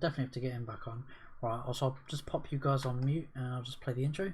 definitely have to get him back on. Right, also I'll just pop you guys on mute and I'll just play the intro.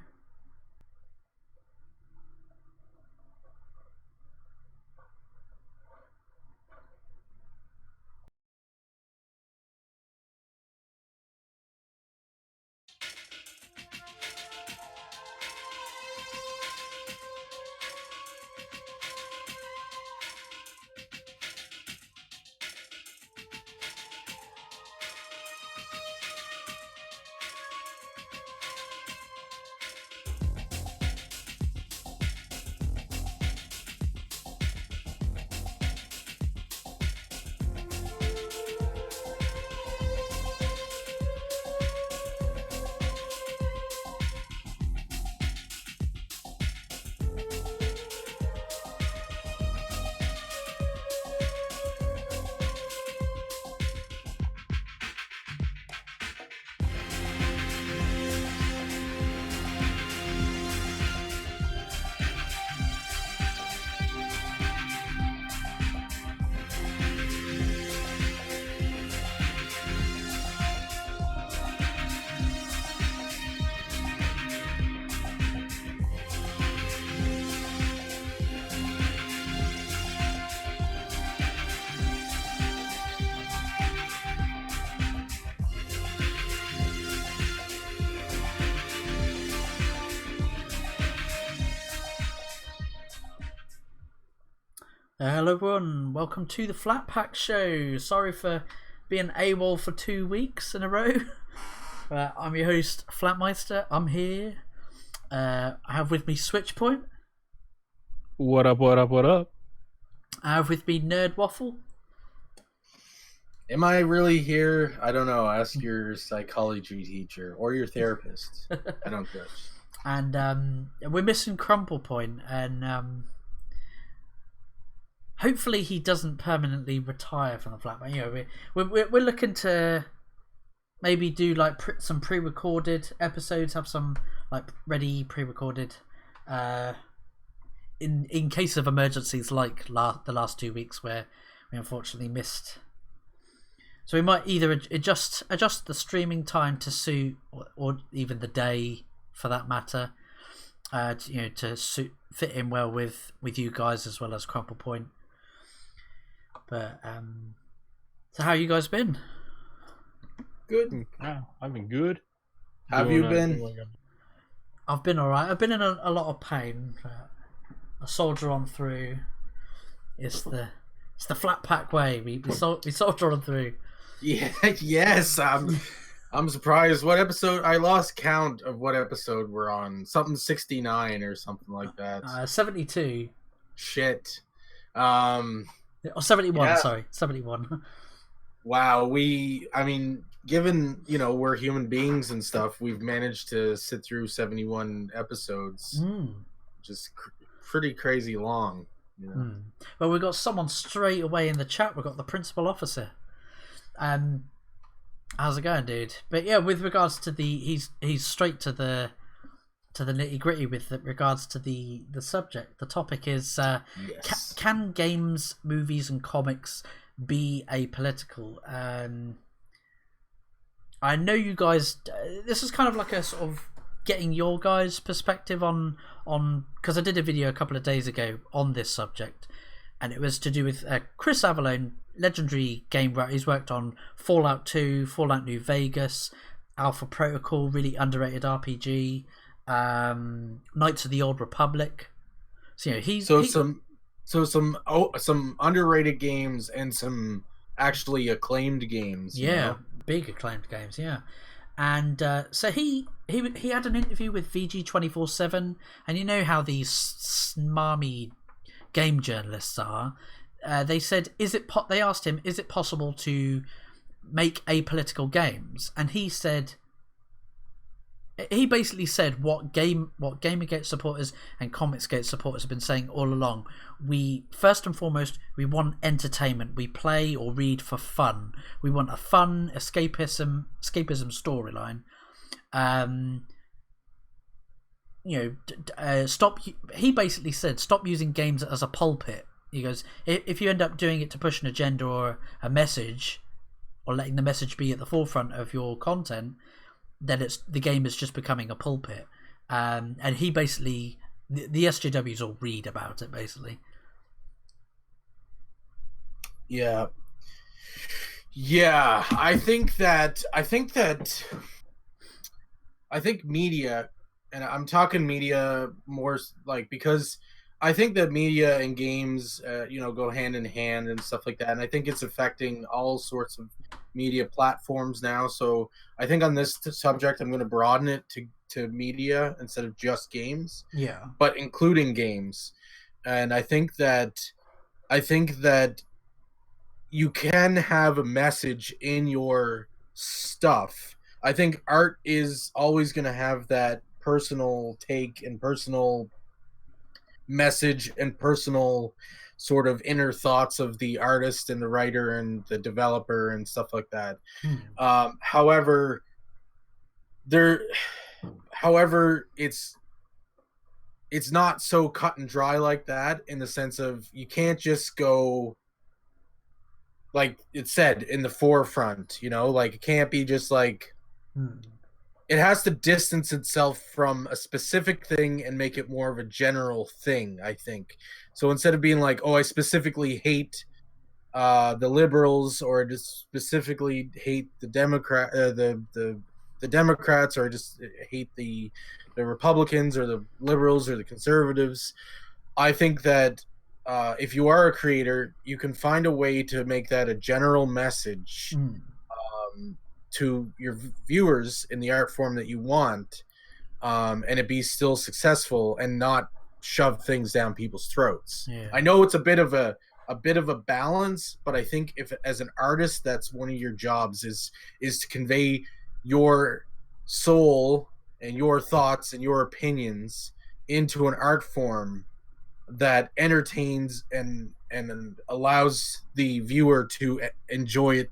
Hello everyone, welcome to the Flat Pack Show. Sorry for being AWOL for 2 weeks in a row. I'm your host, Flatmeister. I'm here. I have with me Switchpoint. What up, what up, what up? I have with me Nerd Waffle. Am I really here? I don't know. Ask your psychology teacher or your therapist. I don't judge. And we're missing Crumple Point, and hopefully he doesn't permanently retire from the Flat Pack. You know, we're looking to maybe do like some pre-recorded episodes, have some like ready pre-recorded in case of emergencies like the last 2 weeks where we unfortunately missed. So we might either adjust the streaming time to suit, or even the day for that matter, to fit in well with you guys as well as Crumple Point. But so how you guys been? Good. I've been good. How have you been? I've been alright. I've been in a lot of pain. I soldier on through. It's the Flat Pack way. We soldier on through. Yeah. Yes. I'm surprised. What episode? I lost count of what episode we're on. Something 69 or something like that. 72. Shit. Or 71. Yeah. Sorry, 71. Wow. Given we're human beings and stuff, we've managed to sit through 71 episodes, which is pretty crazy long. Well, we've got someone straight away in the chat. We've got the principal officer. How's it going, dude? But yeah, with regards to he's straight to the nitty gritty with regards to the subject. The topic is Yes. Can games, movies, and comics be apolitical? I know you guys. This is kind of like a sort of getting your guys' perspective on because I did a video a couple of days ago on this subject, and it was to do with Chris Avellone, legendary game writer. He's worked on Fallout 2, Fallout New Vegas, Alpha Protocol, really underrated RPG, Knights of the Old Republic. So some underrated games and some actually acclaimed games. Big acclaimed games. Yeah, and so he had an interview with VG247, and you know how these smarmy game journalists are. They said, they asked him, is it possible to make apolitical games? And he basically said what Gamergate supporters and Comicsgate supporters have been saying all along. We first and foremost, we want entertainment. We play or read for fun. We want a fun escapism storyline. He basically said, stop using games as a pulpit. He goes, if you end up doing it to push an agenda or a message, or letting the message be at the forefront of your content, then the game is just becoming a pulpit. And he basically, the SJWs all read about it basically. Yeah, I think media, and I'm talking media more like, because I think that media and games, go hand in hand and stuff like that. And I think it's affecting all sorts of media platforms now. So I think on this subject, I'm going to broaden it to media instead of just games. Yeah. But including games. And I think that you can have a message in your stuff. I think art is always going to have that personal take and personal message and personal sort of inner thoughts of the artist and the writer and the developer and stuff like that. However, it's not so cut and dry like that, in the sense of you can't just go, like it said, in the forefront, like it can't be just like, it has to distance itself from a specific thing and make it more of a general thing, I think. So instead of being like, oh, I specifically hate the liberals, or just specifically hate the the Democrats, or just hate the Republicans or the liberals or the conservatives, I think that if you are a creator, you can find a way to make that a general message to your viewers in the art form that you want, and it be still successful and not shove things down people's throats. Yeah. I know it's a bit of a balance, but I think if as an artist, that's one of your jobs is to convey your soul and your thoughts and your opinions into an art form that entertains and allows the viewer to enjoy it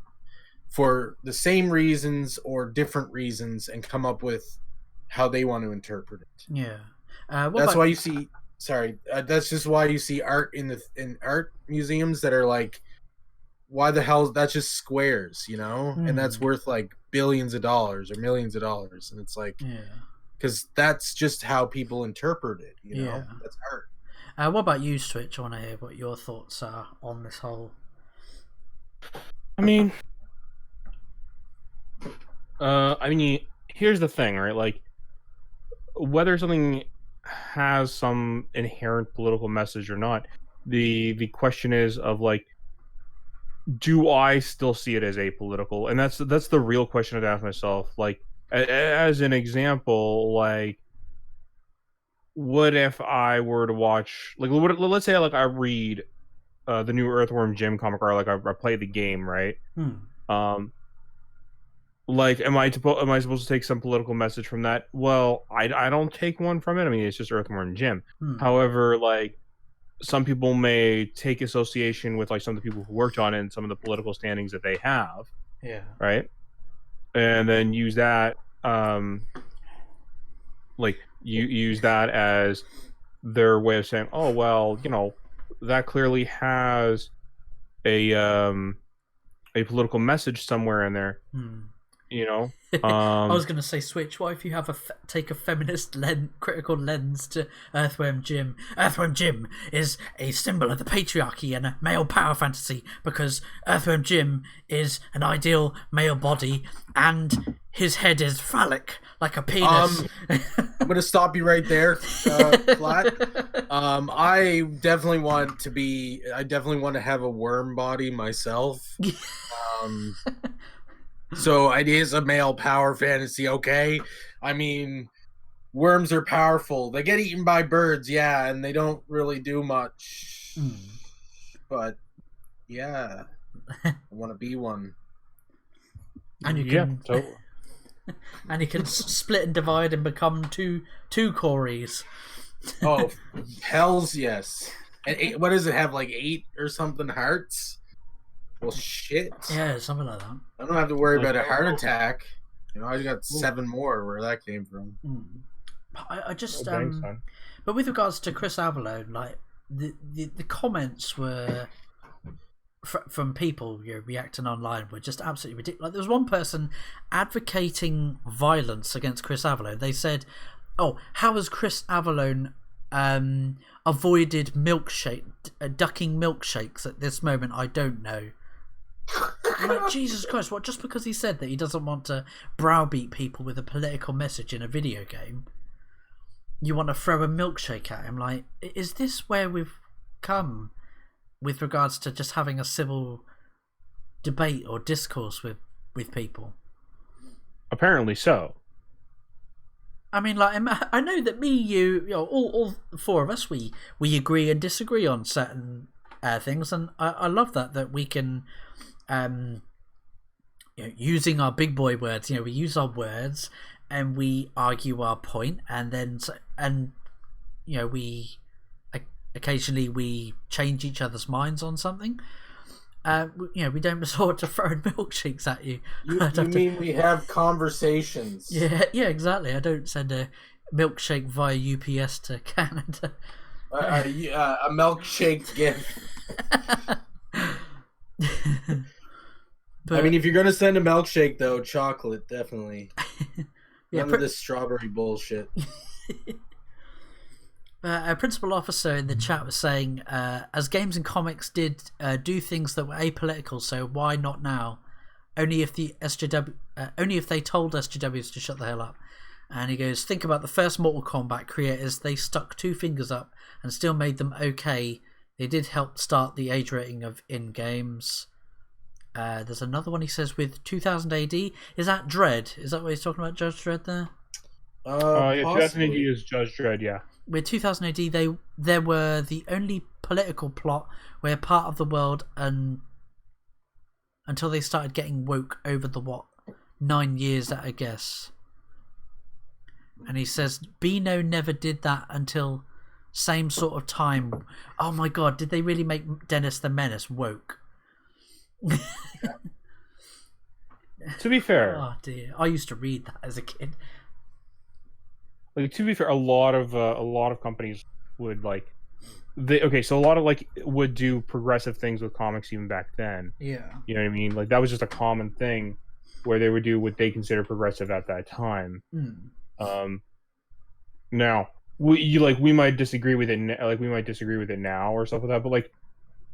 for the same reasons or different reasons, and come up with how they want to interpret it. Yeah. That's why you see. Sorry, that's just why you see art in art museums that are like, why the hell? That's just squares, and that's worth like billions of dollars or millions of dollars, and it's like, because that's just how people interpret it. That's art. What about you, Switch? I want to hear what your thoughts are on this whole. I mean, here's the thing, right? Like, whether something has some inherent political message or not, the question is of like, do I still see it as apolitical? And that's the real question I've asked myself. Like, as an example, like, what if I were to watch, like, let's say, like, I read the new Earthworm Jim comic, or like I play the game, right? Like, am I supposed to take some political message from that? Well, I don't take one from it. I mean, it's just Earthworm Jim. However, like, some people may take association with like some of the people who worked on it and some of the political standings that they have. Yeah. Right. And then use that, like, use that as their way of saying, oh, well, that clearly has a political message somewhere in there. I was going to say, Switch, what if you have take a feminist critical lens to Earthworm Jim? Earthworm Jim is a symbol of the patriarchy and a male power fantasy, because Earthworm Jim is an ideal male body and his head is phallic, like a penis. I'm going to stop you right there, Flat. I definitely want to have a worm body myself. So it is a male power fantasy, okay? I mean, worms are powerful. They get eaten by birds, yeah, and they don't really do much. But, yeah, I want to be one. And you can, totally. And you can split and divide and become two Corys. Oh, hells yes. And what does it have, like 8 or something hearts? Well, shit. Yeah, something like that. I don't have to worry about a heart attack. I got 7 more where that came from. I just but with regards to Chris Avellone, like the comments were from people reacting online were just absolutely ridiculous. Like, there was one person advocating violence against Chris Avellone. They said, "Oh, how has Chris Avellone avoided ducking milkshakes at this moment? I don't know." I'm like, Jesus Christ! What? Just because he said that he doesn't want to browbeat people with a political message in a video game, you want to throw a milkshake at him? Like, is this where we've come with regards to just having a civil debate or discourse with people? Apparently so. I mean, like, I know that me, you know, all four of us, we agree and disagree on certain things, and I love that we can, using our big boy words, we use our words and we argue our point, and then we occasionally we change each other's minds on something. We don't resort to throwing milkshakes at you. You mean we have conversations? Yeah, exactly. I don't send a milkshake via UPS to Canada. A milkshake gift. But, I mean, if you're gonna send a milkshake, though, chocolate definitely. None of this strawberry bullshit. A principal officer in the chat was saying, as games and comics did do things that were apolitical, so why not now? Only if they told SJWs to shut the hell up. And he goes, think about the first Mortal Kombat creators. They stuck two fingers up and still made them okay. They did help start the age rating of in-games. There's another one he says with 2000 AD. Is that Dredd? Is that what he's talking about, Judge Dredd there? Yeah, 2000 AD is Judge Dredd, yeah. With 2000 AD, there were the only political plot where part of the world, and until they started getting woke over the 9 years that I guess. And he says Beano never did that until same sort of time. Oh my god, did they really make Dennis the Menace woke? To be fair, oh dear, I used to read that as a kid. Like, to be fair, a lot of companies would so a lot of would do progressive things with comics even back then. Yeah, you know what I mean. Like, that was just a common thing where they would do what they consider progressive at that time. Now we might disagree with it. We might disagree with it now or stuff like that. But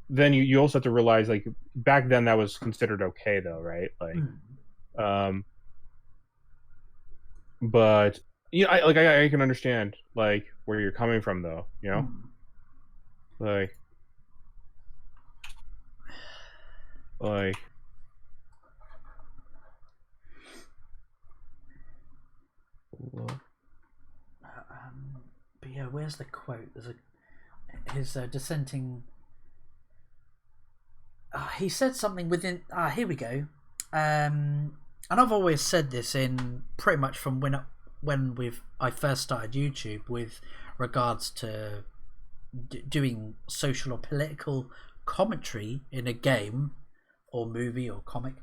then you also have to realize back then that was considered okay though, right? But. Yeah, I can understand where you're coming from though, but yeah, where's the quote? There's his dissenting. He said something within. Here we go. And I've always said this in pretty much from when I first started YouTube with regards to doing social or political commentary in a game or movie or comic,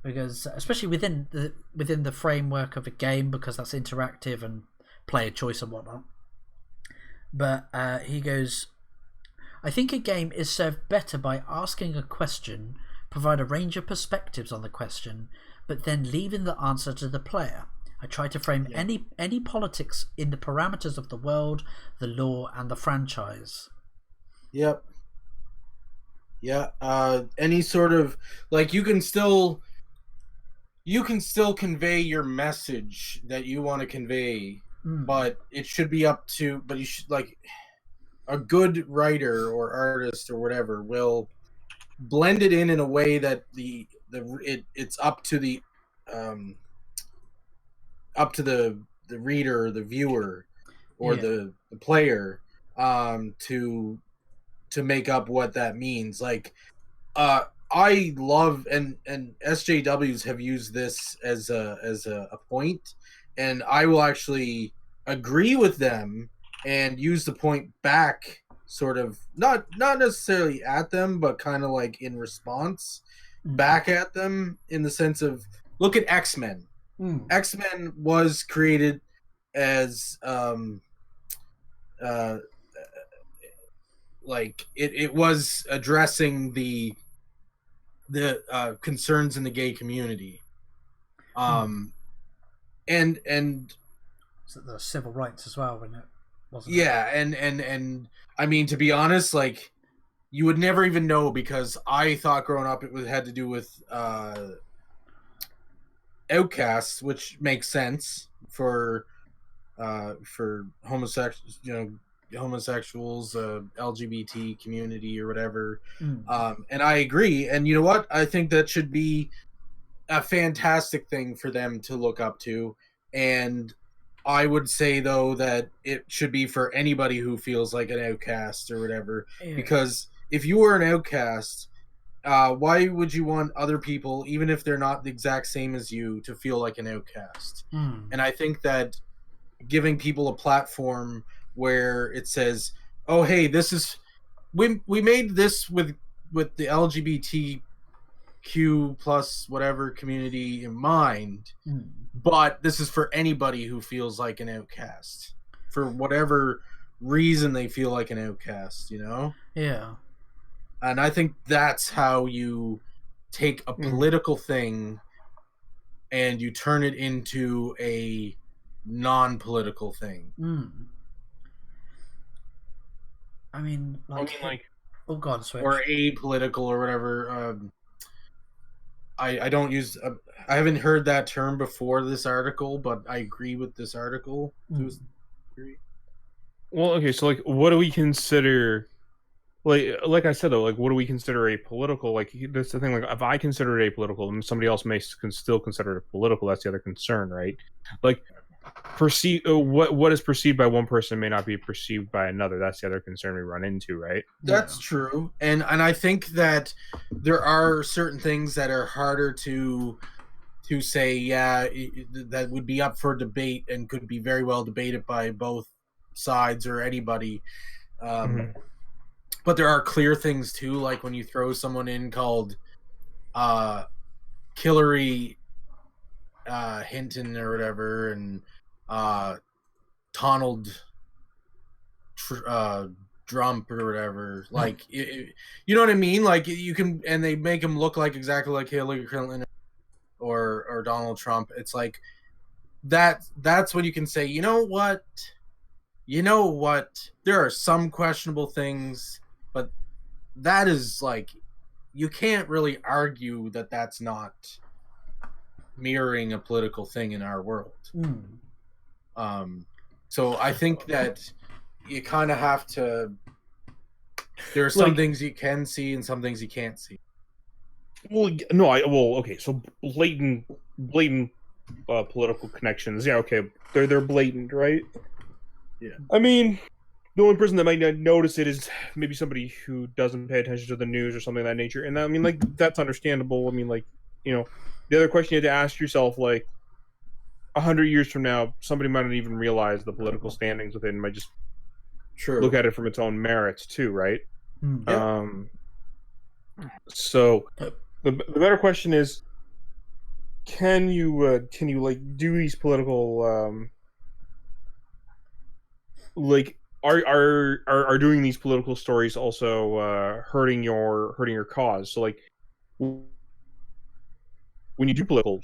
because especially within the framework of a game, because that's interactive and player choice and whatnot. But he goes, I think a game is served better by asking a question, provide a range of perspectives on the question, but then leaving the answer to the player. I try to frame any politics in the parameters of the world, the law, and the franchise. Yep. Yeah. Any sort of you can still convey your message that you want to convey, but it should be up to. But you should a good writer or artist or whatever will blend it in a way that it's up to the reader or the viewer or the player to make up what that means. I love and SJWs have used this as a point, and I will actually agree with them and use the point back, sort of not necessarily at them, but kind of in response back at them, in the sense of, look at X-Men. X-Men was created as it was addressing the the concerns in the gay community. And so the civil rights as well, when it wasn't. Yeah, and I mean, to be honest, like, you would never even know, because I thought growing up it had to do with outcasts, which makes sense for homosexuals, homosexuals, LGBT community or whatever. And I agree. And you know what? I think that should be a fantastic thing for them to look up to. And I would say, though, that it should be for anybody who feels like an outcast or whatever. Yeah. Because if you were an outcast, why would you want other people, even if they're not the exact same as you, to feel like an outcast? And I think that giving people a platform where it says, oh, hey, this is, we made this with the LGBTQ plus whatever community in mind, but this is for anybody who feels like an outcast, for whatever reason they feel like an outcast, Yeah. And I think that's how you take a political thing and you turn it into a non-political thing. I mean, like, oh god, switch. Or apolitical or whatever. I don't use. I haven't heard that term before this article, but I agree with this article. Well, okay, so like, what do we consider? Like I said though, like, what do we consider apolitical? Like, that's the thing. Like, if I consider it apolitical, and somebody else can still consider it political. That's the other concern, right? Like, what is perceived by one person may not be perceived by another. That's the other concern we run into, right? That's true, and I think that there are certain things that are harder to say, that would be up for debate and could be very well debated by both sides or anybody. But there are clear things too, like when you throw someone in called Hillary Hinton or whatever, and Donald Trump or whatever, like, you know what I mean? Like, you can, and they make him look like exactly like Hillary Clinton or Donald Trump. It's like that's when you can say, you know what, there are some questionable things, but that is, like, you can't really argue that that's not mirroring a political thing in our world. So I think that you kind of have to, there are some things you can see and some things you can't see. Well, no, okay, so blatant political connections, okay, they're blatant, right? Yeah. I mean, the only person that might not notice it is maybe somebody who doesn't pay attention to the news or something of that nature. And I mean, like, that's understandable. I mean, like, the other question you have to ask yourself, like, 100 years from now, somebody might not even realize the political standings within it, might just look at it from its own merits too, right? So the better question is, can you like do these political like are doing these political stories also hurting your cause? So, like, when you do political,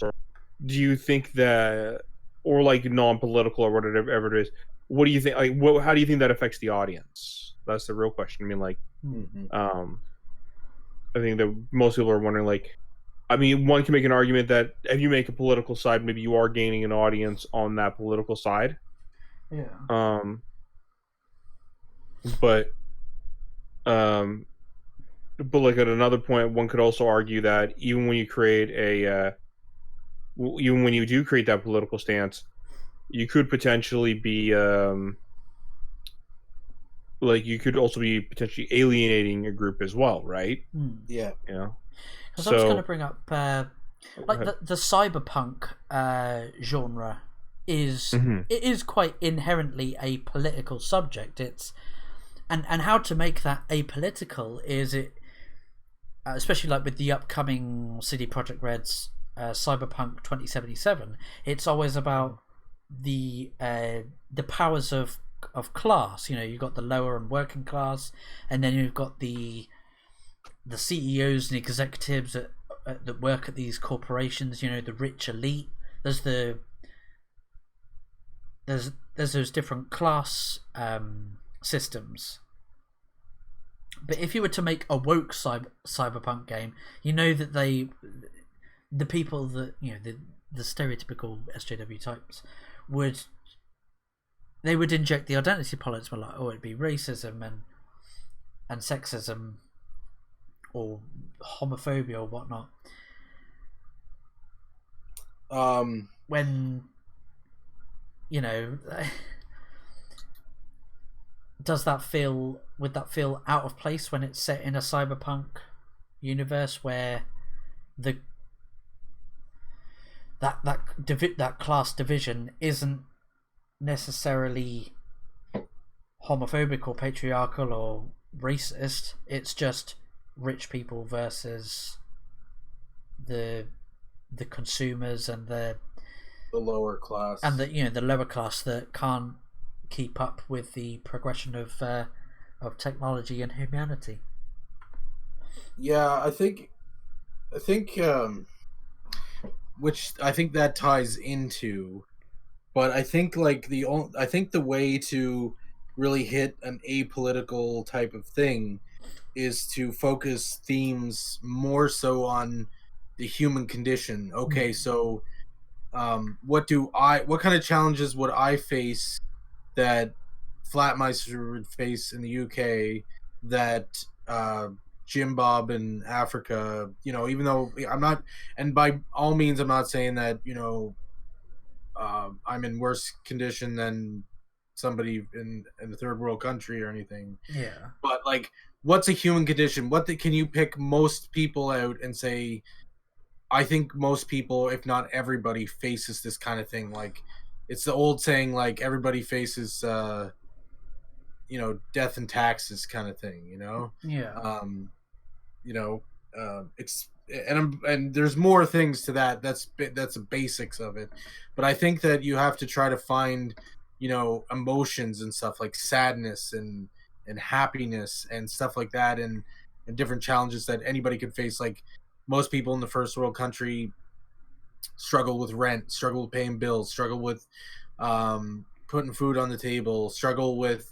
do you think that, or like non-political or whatever it is, what do you think? Like, how do you think that affects the audience? That's the real question. I mean, like, I think that most people are wondering, like, I mean, one can make an argument that if you make a political side, maybe you are gaining an audience on that political side. Yeah. But like, at another point, one could also argue that even when you create even when you do create that political stance, you could potentially be like, you could also be potentially alienating a group as well, right? Yeah. Because I was going to bring up like the cyberpunk genre is it is quite inherently a political subject. It's and how to make that apolitical is it, especially like with the upcoming CD Projekt Red's Cyberpunk 2077. It's always about the powers of class. You've got the lower and working class, and then you've got the the CEOs and executives that work at these corporations, you know, the rich elite. There's those different class systems. But if you were to make a woke cyberpunk game, you know that the people that, you know, the stereotypical SJW types would inject the identity politics, like, oh, it'd be racism and sexism or homophobia or whatnot. When, you know, would that feel out of place when it's set in a cyberpunk universe where that class division isn't necessarily homophobic or patriarchal or racist? It's just rich people versus the consumers and the lower class, and the lower class that can't keep up with the progression of technology and humanity. Yeah, I think which I think that ties into, but I think like the way to really hit an apolitical type of thing is to focus themes more so on the human condition. Okay, so what kind of challenges would I face that Flatmeister would face in the UK, that Jim Bob in Africa, you know, even though I'm not, and by all means I'm not saying that, you know, I'm in worse condition than somebody in a third world country or anything. Yeah. But like, what's a human condition? Can you pick most people out and say, I think most people, if not everybody, faces this kind of thing. Like, it's the old saying, like, everybody faces, you know, death and taxes kind of thing, you know? Yeah. You know, and there's more things to that. That's the basics of it. But I think that you have to try to find, you know, emotions and stuff like sadness and happiness and stuff like that, and different challenges that anybody could face. Like, most people in the first world country struggle with rent, struggle with paying bills, struggle with putting food on the table, struggle with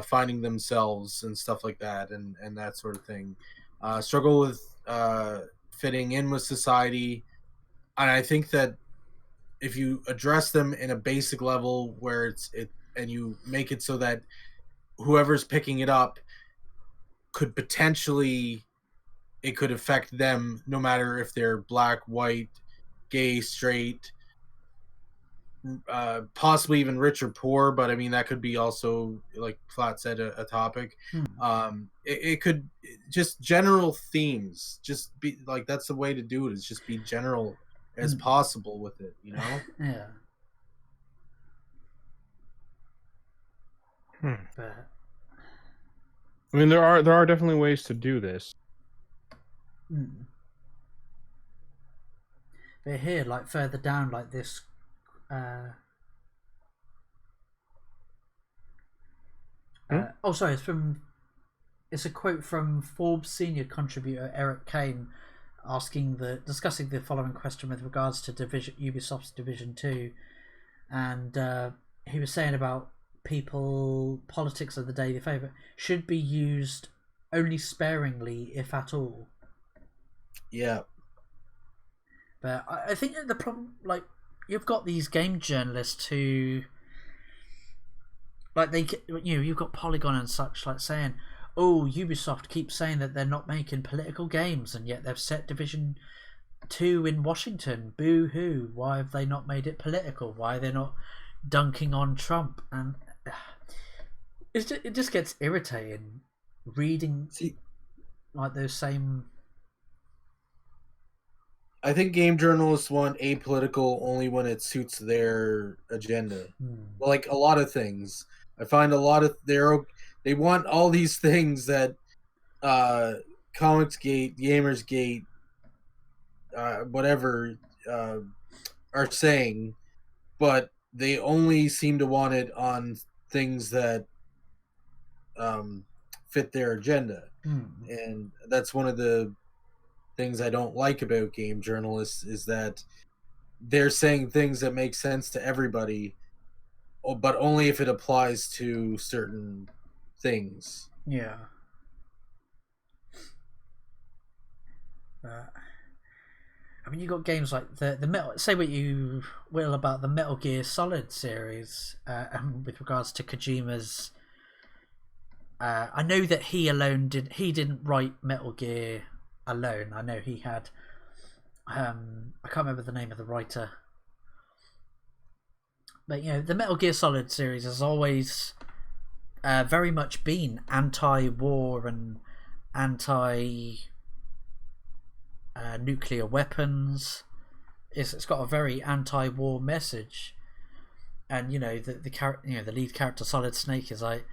finding themselves and stuff like that, and that sort of thing. Struggle with fitting in with society. And I think that if you address them in a basic level where and you make it so that whoever's picking it up could potentially, it could affect them no matter if they're black, white, gay, straight, possibly even rich or poor, but I mean that could be also, like Flat said, a topic. It could just general themes, just be like, that's the way to do it, is just be general as possible with it, you know? Yeah. But I mean, there are definitely ways to do this. But here, like further down, like this it's a quote from Forbes senior contributor Eric Kane discussing the following question with regards to Ubisoft's Division 2, and he was saying about politics of the daily favourite should be used only sparingly, if at all. Yeah. But I think that the problem, like, you've got these game journalists who, like, you've got Polygon and such, like, saying, oh, Ubisoft keeps saying that they're not making political games, and yet they've set Division 2 in Washington. Boo hoo! Why have they not made it political? Why are they not dunking on Trump? And it just gets irritating reading like those same. I think game journalists want apolitical only when it suits their agenda. Like a lot of things, I find a lot of they want all these things that Comicsgate, Gamersgate, whatever are saying, but they only seem to want it on things that fit their agenda. And that's one of the things I don't like about game journalists, is that they're saying things that make sense to everybody, but only if it applies to certain things. Yeah. I mean, you got games like the Metal. Say what you will about the Metal Gear Solid series, with regards to Kojima's. I know that he didn't write Metal Gear alone. I know he had. I can't remember the name of the writer, but the Metal Gear Solid series has always very much been anti-war and anti. Nuclear weapons. It's got a very anti-war message, and the lead character Solid Snake is I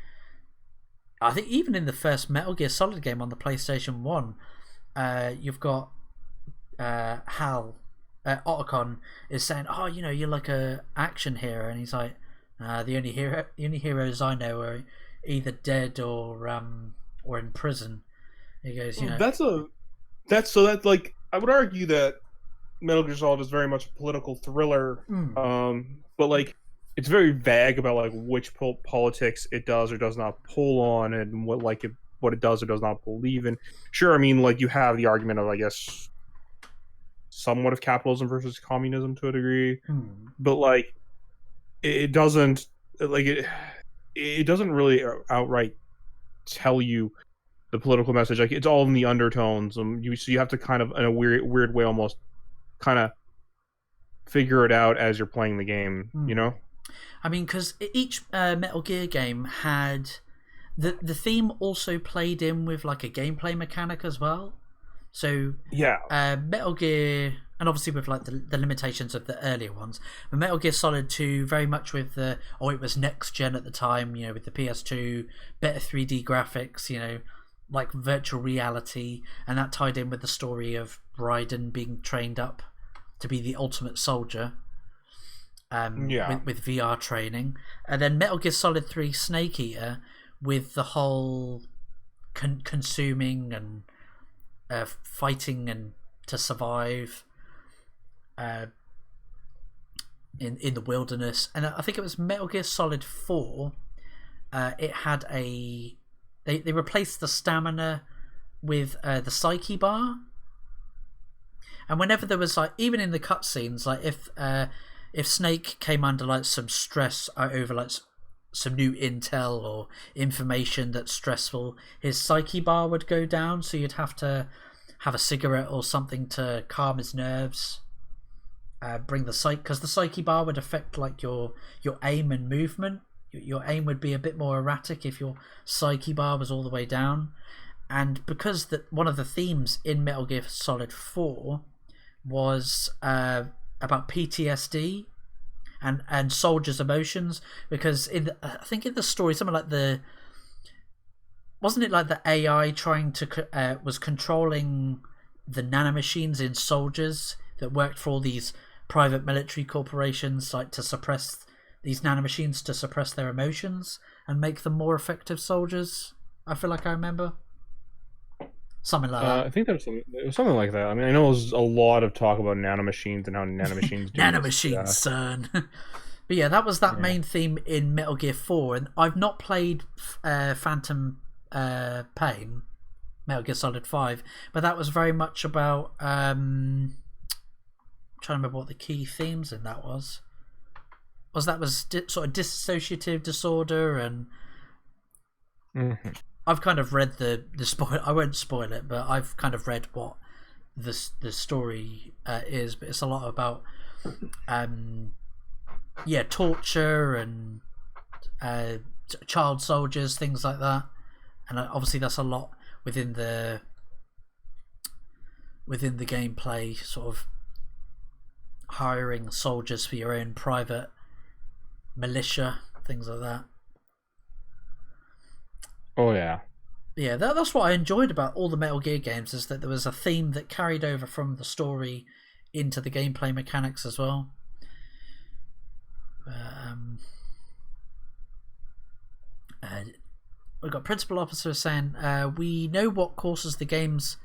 think even in the first Metal Gear Solid game on the PlayStation 1, you've got Hal Otacon is saying, "Oh, you're like a action hero," and he's like, "The only heroes I know are either dead or in prison." He goes, That's like, I would argue that Metal Gear Solid is very much a political thriller, but like it's very vague about like which politics it does or does not pull on, and what it does or does not believe in. Sure, I mean, like, you have the argument of, I guess, somewhat of capitalism versus communism to a degree, but like it doesn't really outright tell you the political message. Like, it's all in the undertones. So you have to kind of, in a weird way, almost kind of figure it out as you're playing the game. I mean, because each Metal Gear game had the theme also played in with like a gameplay mechanic as well. So Metal Gear, and obviously with like the limitations of the earlier ones, but Metal Gear Solid 2 very much with it was next gen at the time. With the PS2, better 3D graphics. Like virtual reality, and that tied in with the story of Raiden being trained up to be the ultimate soldier, with VR training. And then Metal Gear Solid 3 Snake Eater with the whole consuming and fighting and to survive in the wilderness. And I think it was Metal Gear Solid 4, it had They replaced the stamina with the psyche bar, and whenever there was like, even in the cutscenes, like if Snake came under like some stress over like some new intel or information that's stressful, his psyche bar would go down. So you'd have to have a cigarette or something to calm his nerves. Bring the because the psyche bar would affect like your aim and movement. Your aim would be a bit more erratic if your psyche bar was all the way down. And because one of the themes in Metal Gear Solid 4 was about PTSD and soldiers' emotions, because I think in the story, something like wasn't it like the AI trying to was controlling the nanomachines in soldiers that worked for all these private military corporations, like to suppress these nanomachines, to suppress their emotions and make them more effective soldiers. I feel like I remember something like that. I think there was something like that. I mean, I know there's a lot of talk about nanomachines and how nanomachines do nanomachines, son. But yeah, that was that main theme in Metal Gear 4, and I've not played Phantom Pain, Metal Gear Solid 5, but that was very much about I'm trying to remember what the key themes in that was sort of dissociative disorder, and I've kind of read the spoil. I won't spoil it, but I've kind of read what the story is. But it's a lot about torture and child soldiers, things like that, and obviously that's a lot within the gameplay, sort of hiring soldiers for your own private militia, things like that. Oh yeah. Yeah, that's what I enjoyed about all the Metal Gear games, is that there was a theme that carried over from the story into the gameplay mechanics as well. we've got principal officer saying, we know what causes the games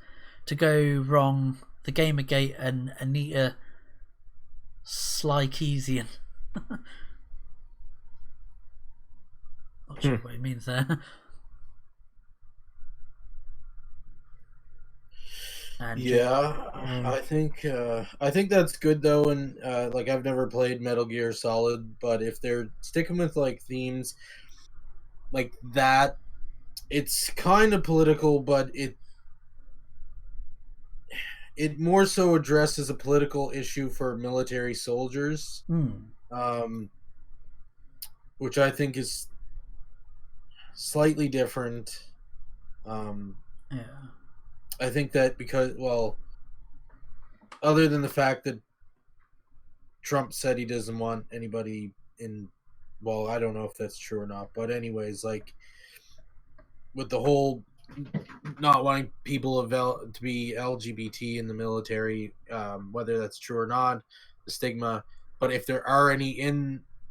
to go wrong. The Gamergate and Anita Slykeesian. Not sure what he means there. And I think that's good though, and like I've never played Metal Gear Solid, but if they're sticking with like themes like that, it's kind of political, but it more so addresses a political issue for military soldiers, which I think is slightly different. I think that because, well, other than the fact that Trump said he doesn't want anybody in, well, I don't know if that's true or not, but anyways, like with the whole not wanting people to be LGBT in the military, whether that's true or not, the stigma. But if there are any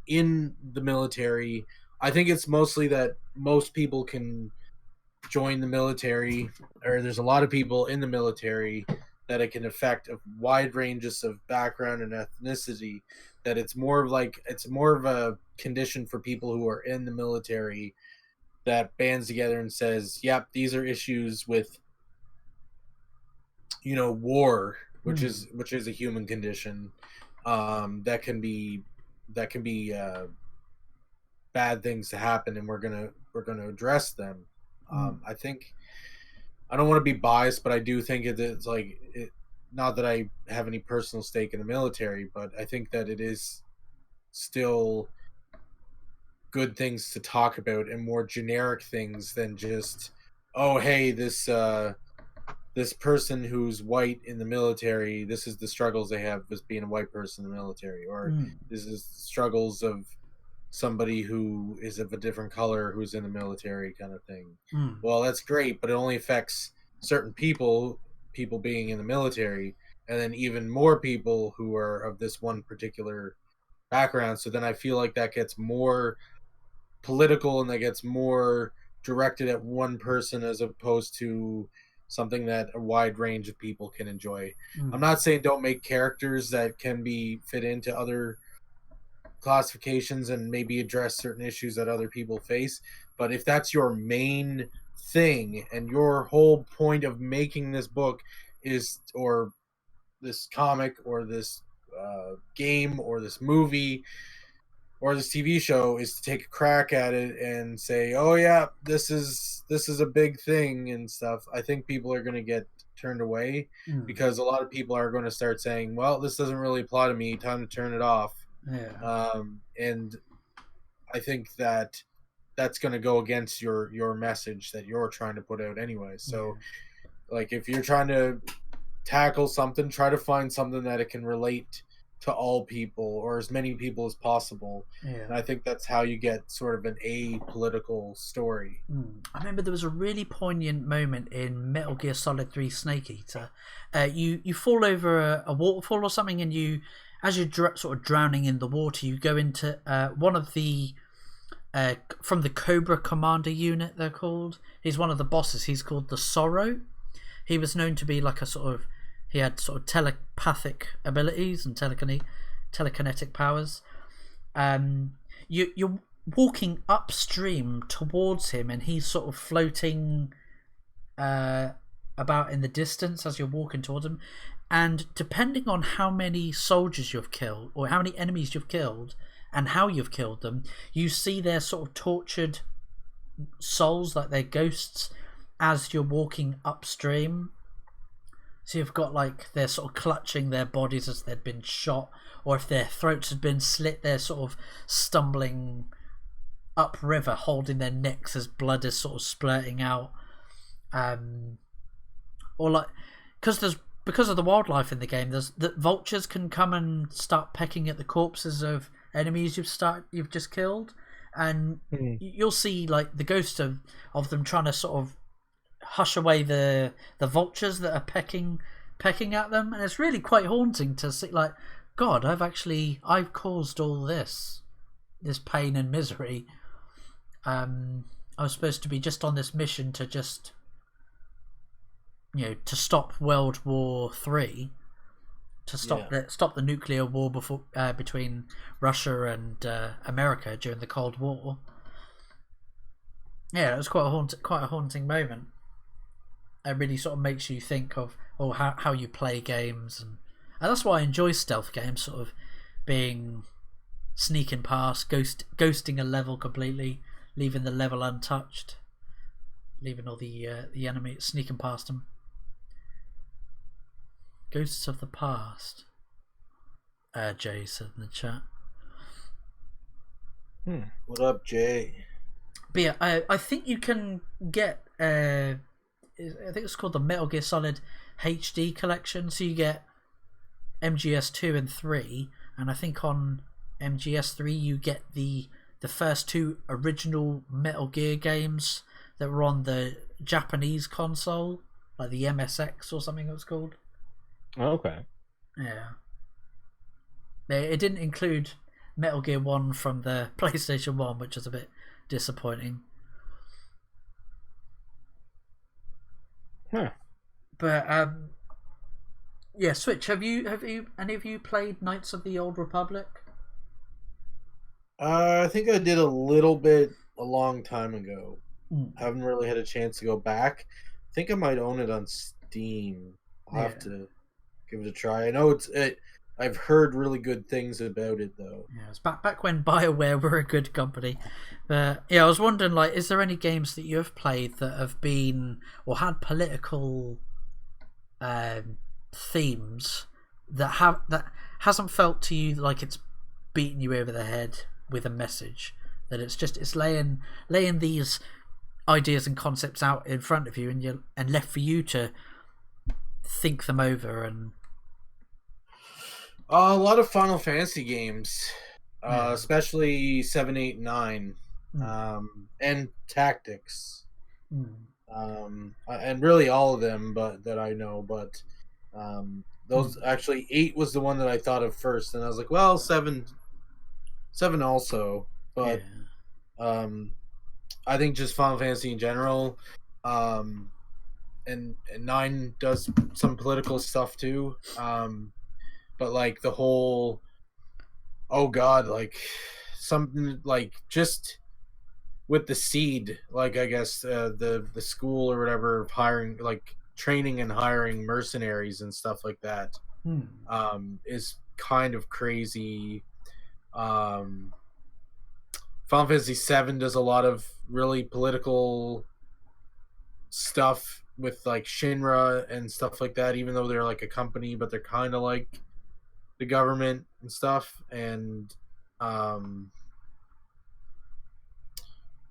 in the military, I think it's mostly that most people can join the military, or there's a lot of people in the military that it can affect a wide ranges of background and ethnicity. That it's more of a condition for people who are in the military that bands together and says, yep, these are issues with, war, which is a human condition, that can be bad things to happen, and we're gonna address them. I think, I don't want to be biased, but I do think it's like not that I have any personal stake in the military, but I think that it is still good things to talk about and more generic things than just, oh, hey, this person who's white in the military, this is the struggles they have as being a white person in the military, or this is the struggles of somebody who is of a different color who's in the military, kind of thing. Well, that's great, but it only affects certain people being in the military, and then even more people who are of this one particular background. So then I feel like that gets more political and that gets more directed at one person as opposed to something that a wide range of people can enjoy. I'm not saying don't make characters that can be fit into other classifications and maybe address certain issues that other people face, but if that's your main thing and your whole point of making this book is, or this comic or this game or this movie or this TV show, is to take a crack at it and say, oh yeah, this is a big thing and stuff, I think people are going to get turned away, because a lot of people are going to start saying, well, this doesn't really apply to me, time to turn it off. And I think that that's going to go against your message that you're trying to put out anyway. So like if you're trying to tackle something, try to find something that it can relate to all people or as many people as possible. And I think that's how you get sort of an apolitical story. I remember there was a really poignant moment in Metal Gear Solid 3 Snake Eater. You fall over a waterfall or something, and you, as you're sort of drowning in the water, you go into one of the from the Cobra Commander unit, they're called. He's one of the bosses. He's called the Sorrow. He was known to be like a sort of, he had sort of telepathic abilities and telekinetic powers. You're walking upstream towards him, and he's sort of floating about in the distance as you're walking towards him. And depending on how many soldiers you've killed, or how many enemies you've killed, and how you've killed them, you see their sort of tortured souls, like their ghosts, as you're walking upstream. So you've got like, they're sort of clutching their bodies as they'd been shot, or if their throats had been slit, they're sort of stumbling upriver, holding their necks as blood is sort of splurting out. Or like, because of the wildlife in the game, there's that vultures can come and start pecking at the corpses of enemies you've just killed, and you'll see like the ghosts of them trying to sort of hush away the vultures that are pecking at them, and it's really quite haunting to see, like, God, I've caused all this pain and misery. And I was supposed to be just on this mission to just, to stop World War III, to stop the nuclear war between Russia and America during the Cold War. Yeah, it was quite a haunting moment. It really sort of makes you think of how you play games, and that's why I enjoy stealth games, sort of being sneaking past, ghosting a level completely, leaving the level untouched, leaving all the enemy sneaking past them. Ghosts of the past. Jay said in the chat. What up, Jay? But yeah, I think you can get. I think it's called the Metal Gear Solid HD collection. So you get MGS 2 and 3, and I think on MGS 3 you get the first two original Metal Gear games that were on the Japanese console, like the MSX or something it was called. Okay. Yeah. It didn't include Metal Gear 1 from the PlayStation 1, which was a bit disappointing. Huh. But yeah, Switch. Have you any of you played Knights of the Old Republic? I think I did a little bit a long time ago. Haven't really had a chance to go back. I think I might own it on Steam. I'll have to give it a try. I know I've heard really good things about it though. Yeah, it's back when BioWare were a good company. But yeah, I was wondering, like, is there any games that you have played that have been or had political themes that hasn't felt to you like it's beating you over the head with a message, that it's laying these ideas and concepts out in front of you and left for you to think them over? And a lot of Final Fantasy games, especially 7, 8, 9, and Tactics, and really all of them, but that I know. But those actually 8 was the one that I thought of first, and I was like, well, 7 also, but I think just Final Fantasy in general, and 9 does some political stuff too. But like the whole, oh god, like something like just with the Seed, like I guess the school or whatever of hiring, like training and hiring mercenaries and stuff like that, is kind of crazy. Final Fantasy 7 does a lot of really political stuff with like Shinra and stuff like that, even though they're like a company, but they're kind of like the government and stuff, and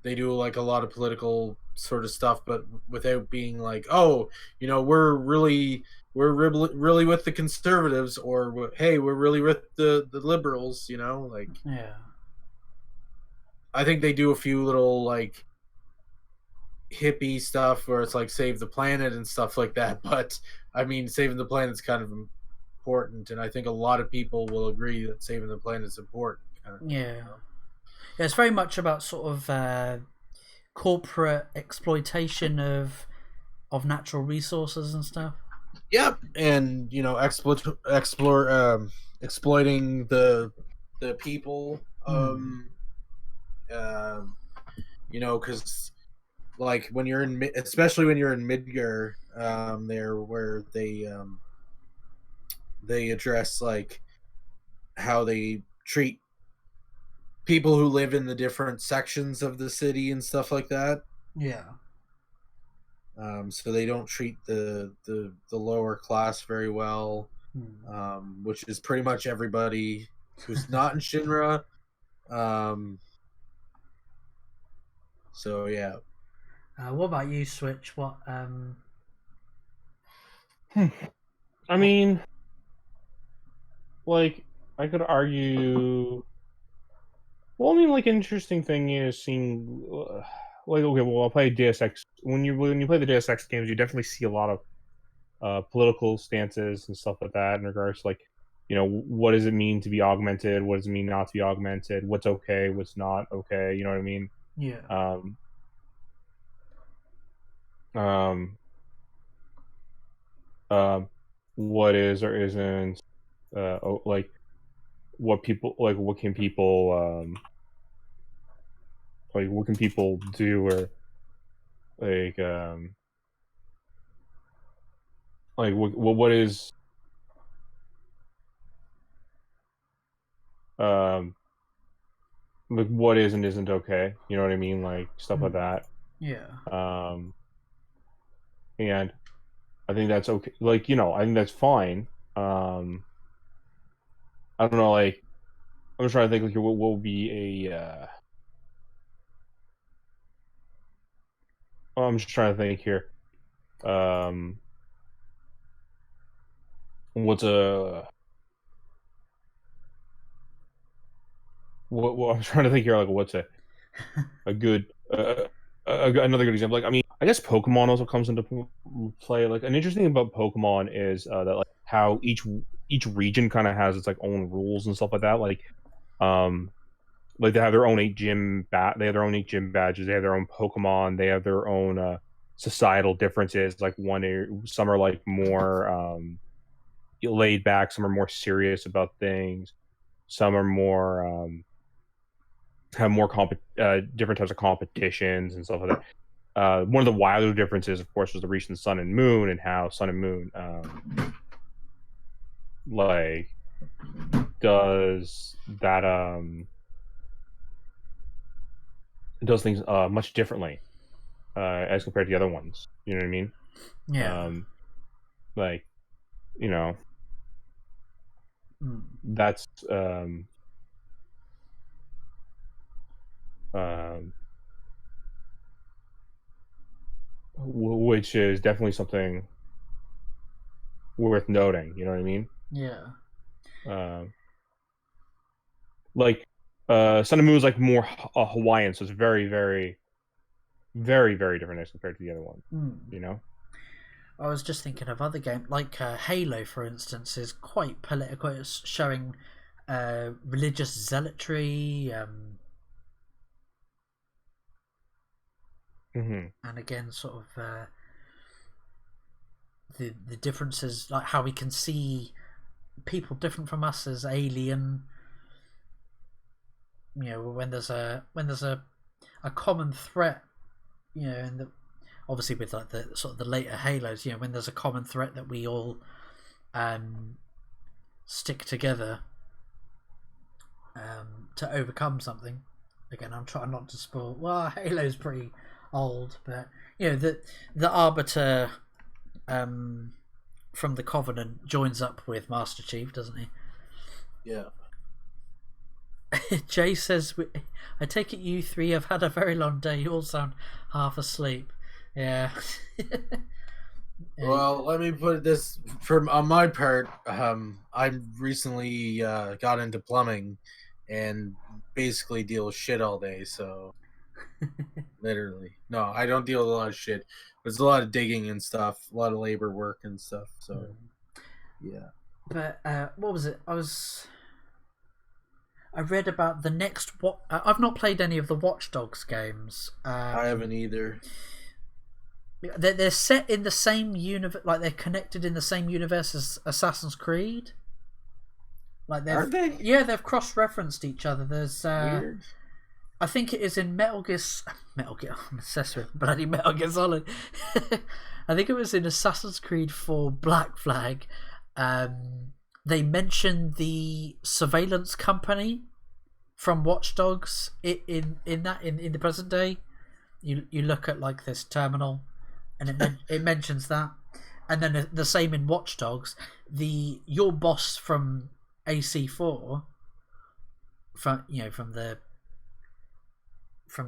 they do like a lot of political sort of stuff, but without being like, oh, we're really with the conservatives, or hey, we're really with the liberals, like. Yeah. I think they do a few little like hippie stuff where it's like save the planet and stuff like that, but I mean, saving the planet's kind of important, and I think a lot of people will agree that saving the planet is important. Yeah, it's very much about sort of corporate exploitation of natural resources and stuff. Yep, and exploiting the people. Because like when you're especially when you're in Midgar, there where they address like how they treat people who live in the different sections of the city and stuff like that. Yeah. So they don't treat the lower class very well, which is pretty much everybody who's not in Shinra. So yeah. What about you, Switch? What? I mean, like, I could argue. Well, I mean, like, an interesting thing is seeing, like, okay, well, I'll play Deus Ex. When you play the Deus Ex games, you definitely see a lot of political stances and stuff like that in regards to, like, what does it mean to be augmented? What does it mean not to be augmented? What's okay? What's not okay? You know what I mean? Yeah. um, um, what is or isn't, like what people like, what can people like what can people do, or like what is um like what is and isn't okay, you know what I mean, like stuff like that. Yeah. um and I think that's okay, like, I think that's fine. I don't know, like I'm just trying to think, like, what will be a I'm just trying to think here. um what's a what I'm trying to think here, like what's a good another good example. Like, I mean, I guess Pokemon also comes into play. Like, an interesting thing about Pokemon is that, like, how each region kind of has its like own rules and stuff like that. Um, like they have their own they have their own 8 gym badges. They have their own Pokemon. They have their own societal differences. Like some are like more laid back. Some are more serious about things. Some are more have more different types of competitions and stuff like that. One of the wilder differences, of course, was the recent Sun and Moon, and how Sun and Moon like does that does things much differently as compared to the other ones. You know what I mean? Yeah. Like, that's which is definitely something worth noting. You know what I mean? Yeah. Like Sun and Moon is like more Hawaiian, so it's very, very, very, very different as compared to the other one. You know? I was just thinking of other games, like Halo, for instance, is quite political. It's showing religious zealotry, and again, sort of the differences, like how we can see people different from us as alien. When there's a common threat, and obviously with like the sort of the later Halos, when there's a common threat that we all stick together to overcome something. Again, I'm trying not to spoil. Well, Halo's pretty old, but the Arbiter from the Covenant joins up with Master Chief, doesn't he? Yeah. Jay says, I take it you three have had a very long day. You all sound half asleep. Yeah. Well, let me put this on my part. I recently got into plumbing and basically deal with shit all day. So, literally, no, I don't deal with a lot of shit. There's a lot of digging and stuff, a lot of labor work and stuff. So, yeah. But what was it? I read about the next. I've not played any of the Watch Dogs games. I haven't either. They're set in the same universe, like they're connected in the same universe as Assassin's Creed. Like are they? Yeah, they've cross-referenced each other. There's weird. I think it is in Metal Gear. I'm obsessed with bloody Metal Gear Solid. I think it was in Assassin's Creed 4 Black Flag. They mentioned the surveillance company from Watch Dogs in the present day. You look at like this terminal, and it mentions that, and then the same in Watch Dogs. Your boss from AC4, from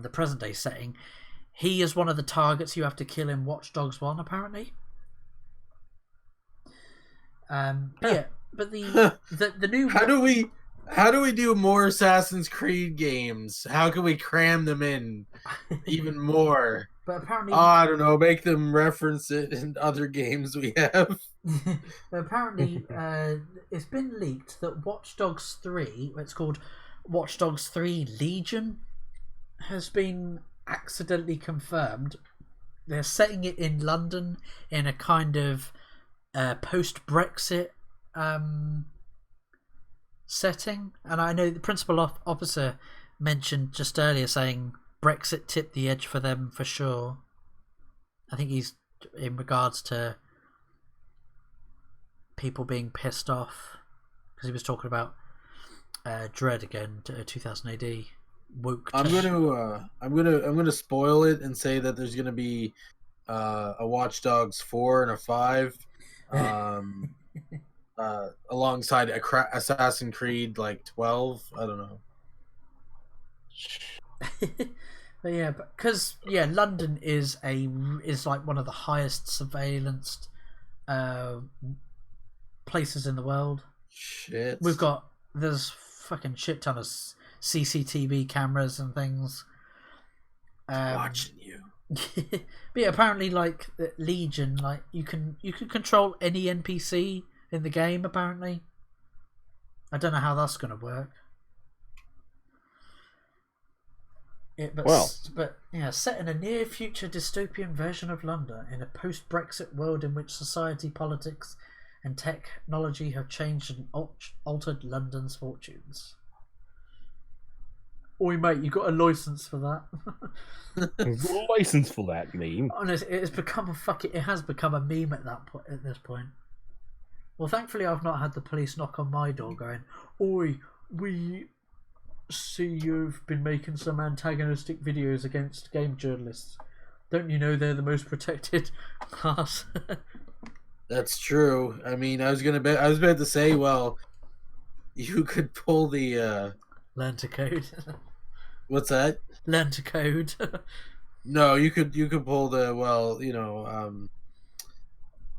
the present day setting, he is one of the targets you have to kill in Watch Dogs 1, apparently. Yeah, but the new how do we do more Assassin's Creed games? How can we cram them in even more? But apparently, I don't know, make them reference it in other games we have. But apparently, it's been leaked that Watch Dogs 3, it's called Watch Dogs 3 Legion, has been accidentally confirmed they're setting it in London in a kind of post-Brexit setting, and I know the principal officer mentioned just earlier saying Brexit tipped the edge for them for sure. I think he's in regards to people being pissed off because he was talking about Dread again, 2000 AD. Woke. I'm gonna spoil it and say that there's gonna be a Watch Dogs 4 and a 5, alongside Assassin's Creed like 12. I don't know. But yeah, because London is like one of the highest surveillanced places in the world. Shit. There's fucking shit ton of CCTV cameras and things. Watching you. But yeah, apparently, like Legion, like you can control any NPC in the game. Apparently, I don't know how that's gonna work. Yeah, but yeah, set in a near future dystopian version of London in a post-Brexit world in which society, politics, and technology have changed and altered London's fortunes. Oi, mate, you got a license for that? License for that meme. Honestly, it has become a meme at this point. Well, thankfully, I've not had the police knock on my door going, "Oi, we see you've been making some antagonistic videos against game journalists. Don't you know they're the most protected class?" That's true. I mean, I was about to say, well, you could pull the learn to code. What's that? Learn to code. No, you could pull the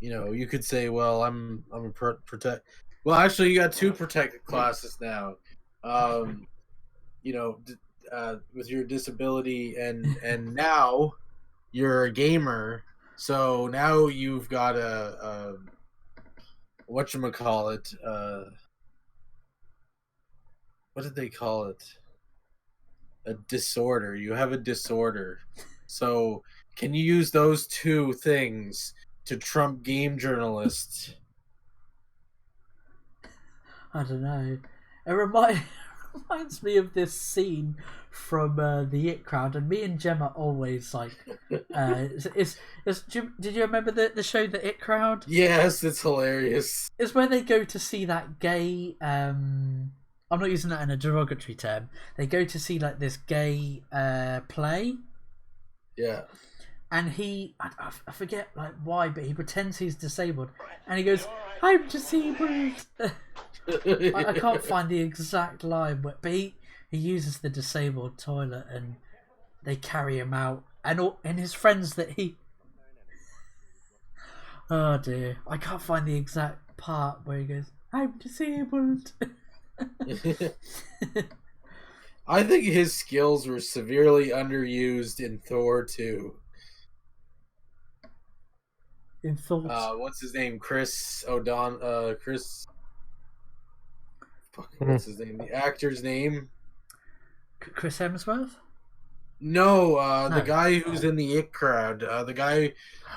you could say, well, I'm a protect. Well, actually, you got two protected classes now. With your disability and now you're a gamer, so now you've got a whatchamacallit, what did they call it? A disorder. You have a disorder. So can you use those two things to trump game journalists? I don't know. It reminds me of this scene from the It Crowd, and me and Gemma always like. Did you remember the show The It Crowd? Yes, it's hilarious. It's where they go to see that gay. I'm not using that in a derogatory term. They go to see like this gay play. Yeah. And I forget like why, but he pretends he's disabled, and he goes, "I'm disabled." I can't find the exact line, but he uses the disabled toilet, and they carry him out, and his friends that he. Oh dear, I can't find the exact part where he goes, "I'm disabled." I think his skills were severely underused in Thor 2. In Thor. What's his name? Chris O'Donnell. Chris. What's his name? The actor's name? Chris Hemsworth? No, the guy who's in the It Crowd. The guy.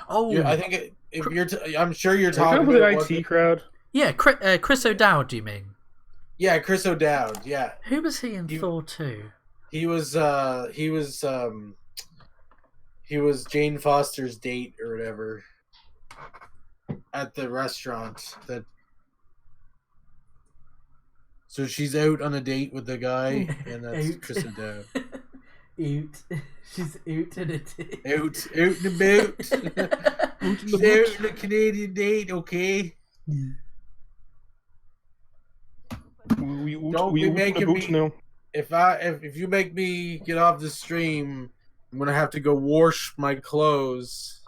Oh, I think I'm sure you're talking about the IT crowd. Yeah, Chris O'Dowd. Do you mean? Yeah, Chris O'Dowd. Yeah. Who was he in Thor 2? He was Jane Foster's date or whatever at the restaurant. So she's out on a date with the guy, and that's Chris O'Dowd. She's out on a date. Out and about. She's out on a Canadian date, okay? Don't be making me. If you make me get off the stream, I'm gonna have to go wash my clothes.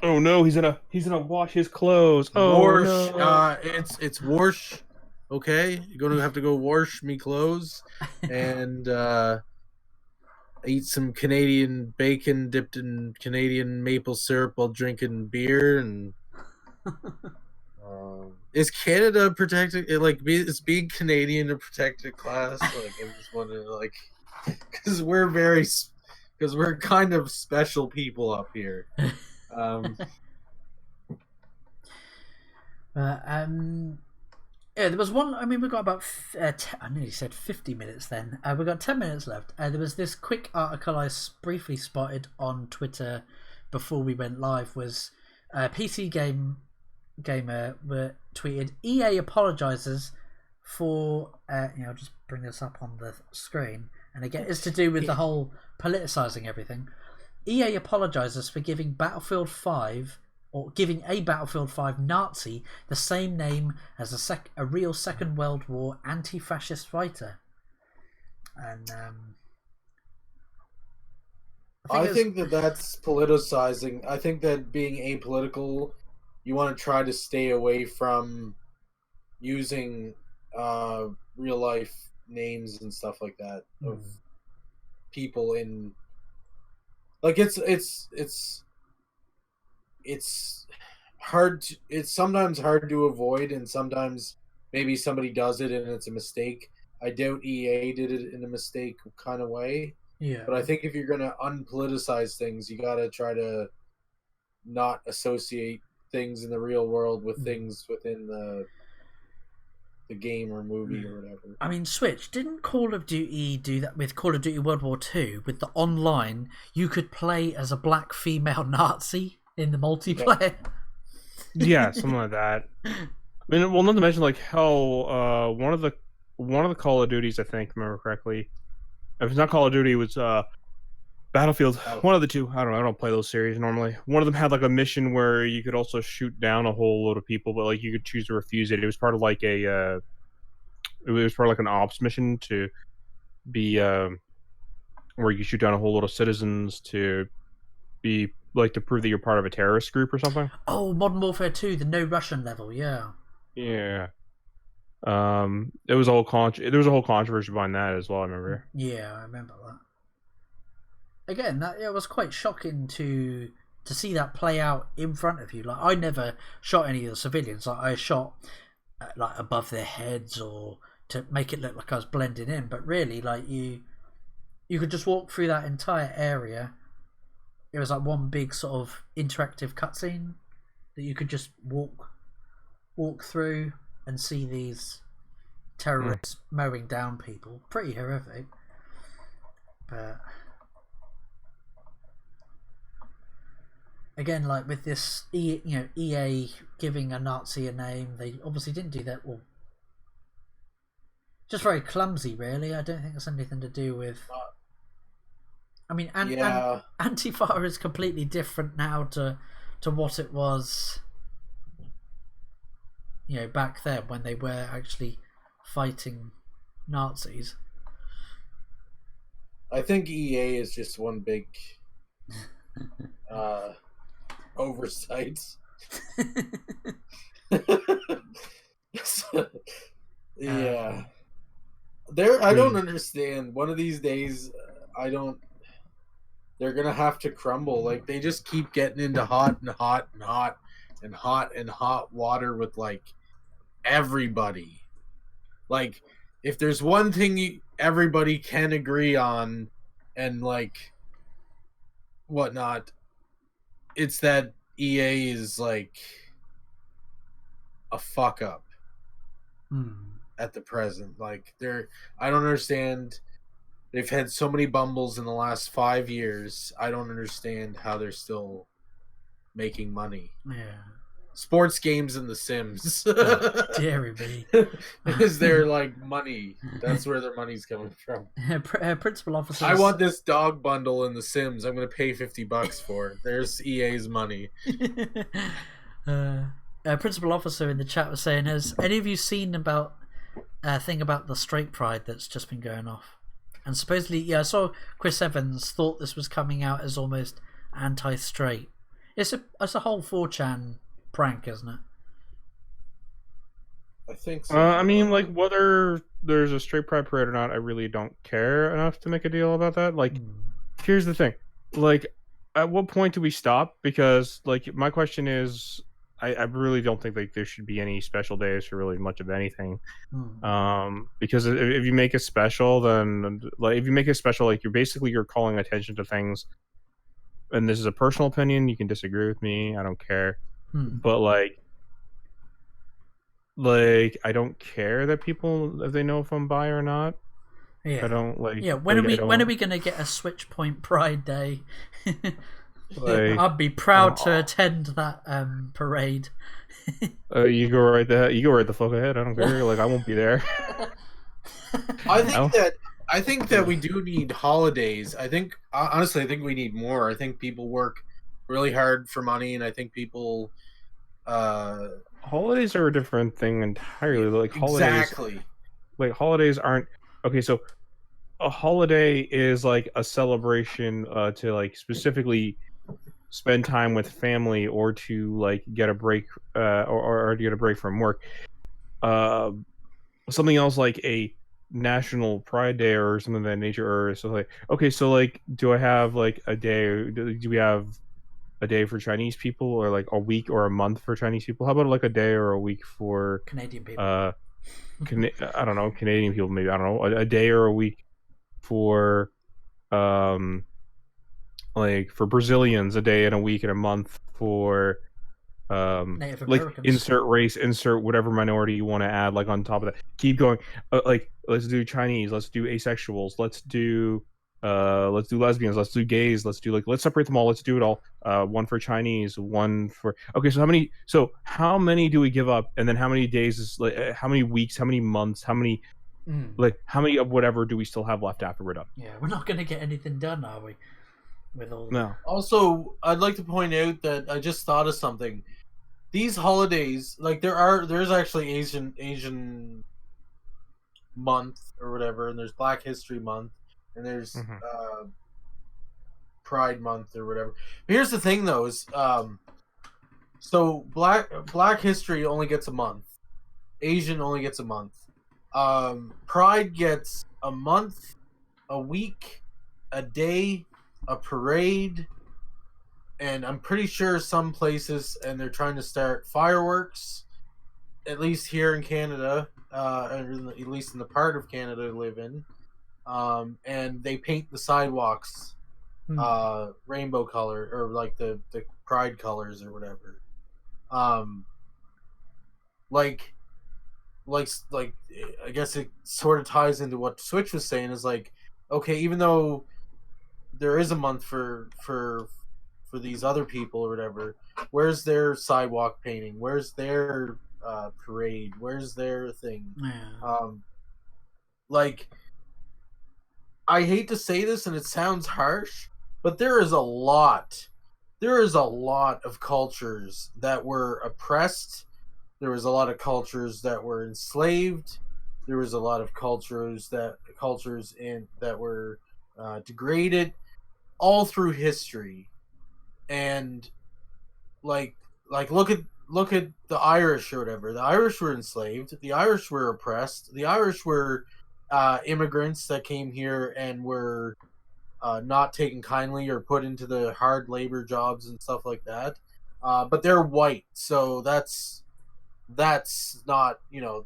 Oh no, he's gonna wash his clothes. Oh wash, no. It's wash. Okay, you're gonna have to go wash me clothes and eat some Canadian bacon dipped in Canadian maple syrup while drinking beer. And is Canada protected? Is being Canadian a protected class? Like, I just wondering, because we're very because we're kind of special people up here. Yeah, there was one. I mean, we got about. I nearly said 50 minutes. Then we got 10 minutes left. There was this quick article I briefly spotted on Twitter before we went live. Was PC Gamer tweeted EA apologizes for. I'll just bring this up on the screen, and again, it's to do with the whole politicizing everything. EA apologizes for giving Battlefield 5. Or giving a Battlefield 5 Nazi the same name as a real Second World War anti-fascist fighter. And I think that's politicizing. I think that being apolitical, you want to try to stay away from using real life names and stuff like that of people in. Like it's hard. It's sometimes hard to avoid, and sometimes maybe somebody does it and it's a mistake. I doubt EA did it in a mistake kind of way. Yeah. But I think if you're gonna unpoliticize things, you gotta try to not associate things in the real world with things within the game or movie or whatever. I mean, Switch, didn't Call of Duty do that with Call of Duty World War II? With the online, you could play as a black female Nazi in the multiplayer. Yeah, something like that. I mean, well, not to mention like how one of the Call of Duties, I think, remember correctly, if it's not Call of Duty, it was Battlefield. One of the two. I don't play those series normally. One of them had like a mission where you could also shoot down a whole load of people, but like you could choose to refuse it. It was part of like it was part of like an ops mission to be where you shoot down a whole load of citizens to be like to prove that you're part of a terrorist group or something. Oh, Modern Warfare 2, the no Russian level, yeah. Yeah. There was a whole controversy behind that as well, I remember. Yeah, I remember that. Again, it was quite shocking to see that play out in front of you. Like, I never shot any of the civilians. Like, I shot like above their heads or to make it look like I was blending in. But really, like you could just walk through that entire area. It was like one big sort of interactive cutscene that you could just walk through and see these terrorists mowing down people. Pretty horrific. But again, like with this EA giving a Nazi a name, they obviously didn't do that. Well, just very clumsy, really. I don't think it's anything to do with. I mean, Antifa is completely different now to what it was, back then when they were actually fighting Nazis. I think EA is just one big oversight. Yeah. I don't understand. One of these days, they're gonna have to crumble. Like, they just keep getting into hot water with like everybody. Like, if there's one thing everybody can agree on and like whatnot, it's that EA is like a fuck up at the present. Like, I don't understand. They've had so many bumbles in the last 5 years. I don't understand how they're still making money. Yeah. Sports games and The Sims. Dear me. Is their like money? That's where their money's coming from. Principal officer. I want this dog bundle in The Sims. I'm going to pay $50 for it. There's EA's money. Principal officer in the chat was saying, has any of you seen about thing about the straight pride that's just been going off? And supposedly, I saw Chris Evans thought this was coming out as almost anti-straight. It's a whole 4chan prank, isn't it? I think so. I mean, like, whether there's a straight pride parade or not, I really don't care enough to make a deal about that. Like, here's the thing. Like, at what point do we stop? Because, like, my question is, I really don't think like there should be any special days for really much of anything. Because if you make a special, then like if you make a special, like you're calling attention to things. And this is a personal opinion. You can disagree with me. I don't care. But like I don't care that people if they know if I'm bi or not. Yeah. I don't like. Yeah. When are we gonna get a Switch Point Pride Day? Like, I'd be proud to attend that parade. You go right the fuck ahead. I don't care. Like I won't be there. I think that we do need holidays. Honestly, I think we need more. I think people work really hard for money, and I think people. Holidays are a different thing entirely. Like exactly. Holidays aren't okay. So a holiday is like a celebration to like specifically spend time with family or to like get a break or to get a break from work. Something else like a national pride day or something of that nature, or so like okay, so like do I have like a day? Do we have a day for Chinese people, or like a week or a month for Chinese people? How about like a day or a week for Canadian people? I don't know, Canadian people maybe. I don't know, a day or a week for like for Brazilians, a day and a week and a month for Native like Americans. insert race, insert whatever minority you want to add like on top of that. Keep going. Like let's do Chinese, let's do asexuals, let's do lesbians, let's do gays, let's separate them all, let's do it all. One for Chinese, one for okay, so how many do we give up, and then how many days is like how many weeks, how many months, how many like how many of whatever do we still have left after we're done? Yeah, we're not going to get anything done, are we? With all no. Also, I'd like to point out that I just thought of something. These holidays, like there's actually Asian month or whatever, and there's Black History Month, and there's Pride Month or whatever. But here's the thing, though, is so Black History only gets a month, Asian only gets a month, Pride gets a month, a week, a day, a parade, and I'm pretty sure some places, and they're trying to start fireworks, at least here in Canada, at least in the part of Canada I live in, and they paint the sidewalks rainbow color, or like the pride colors or whatever. Like I guess it sort of ties into what Switch was saying, is like, okay, even though there is a month for these other people or whatever, where's their sidewalk painting? Where's their parade? Where's their thing? Yeah. Like, I hate to say this and it sounds harsh, but there is a lot of cultures that were oppressed. There was a lot of cultures that were enslaved. There was a lot of cultures that were degraded, all through history. And like look at the Irish or whatever. The Irish were enslaved. The Irish were oppressed. The Irish were immigrants that came here and were not taken kindly or put into the hard labor jobs and stuff like that. But they're white, so that's not,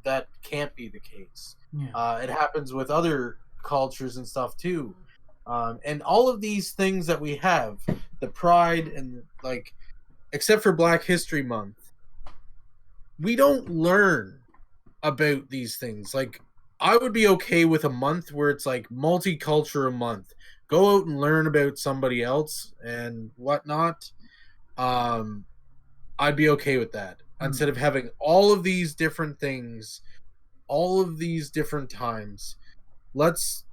that can't be the case. Yeah. It happens with other cultures and stuff too. And all of these things that we have, the pride and like, except for Black History Month, we don't learn about these things. Like, I would be okay with a month where it's like multicultural month. Go out and learn about somebody else and whatnot. I'd be okay with that. Instead of having all of these different things, all of these different times, let's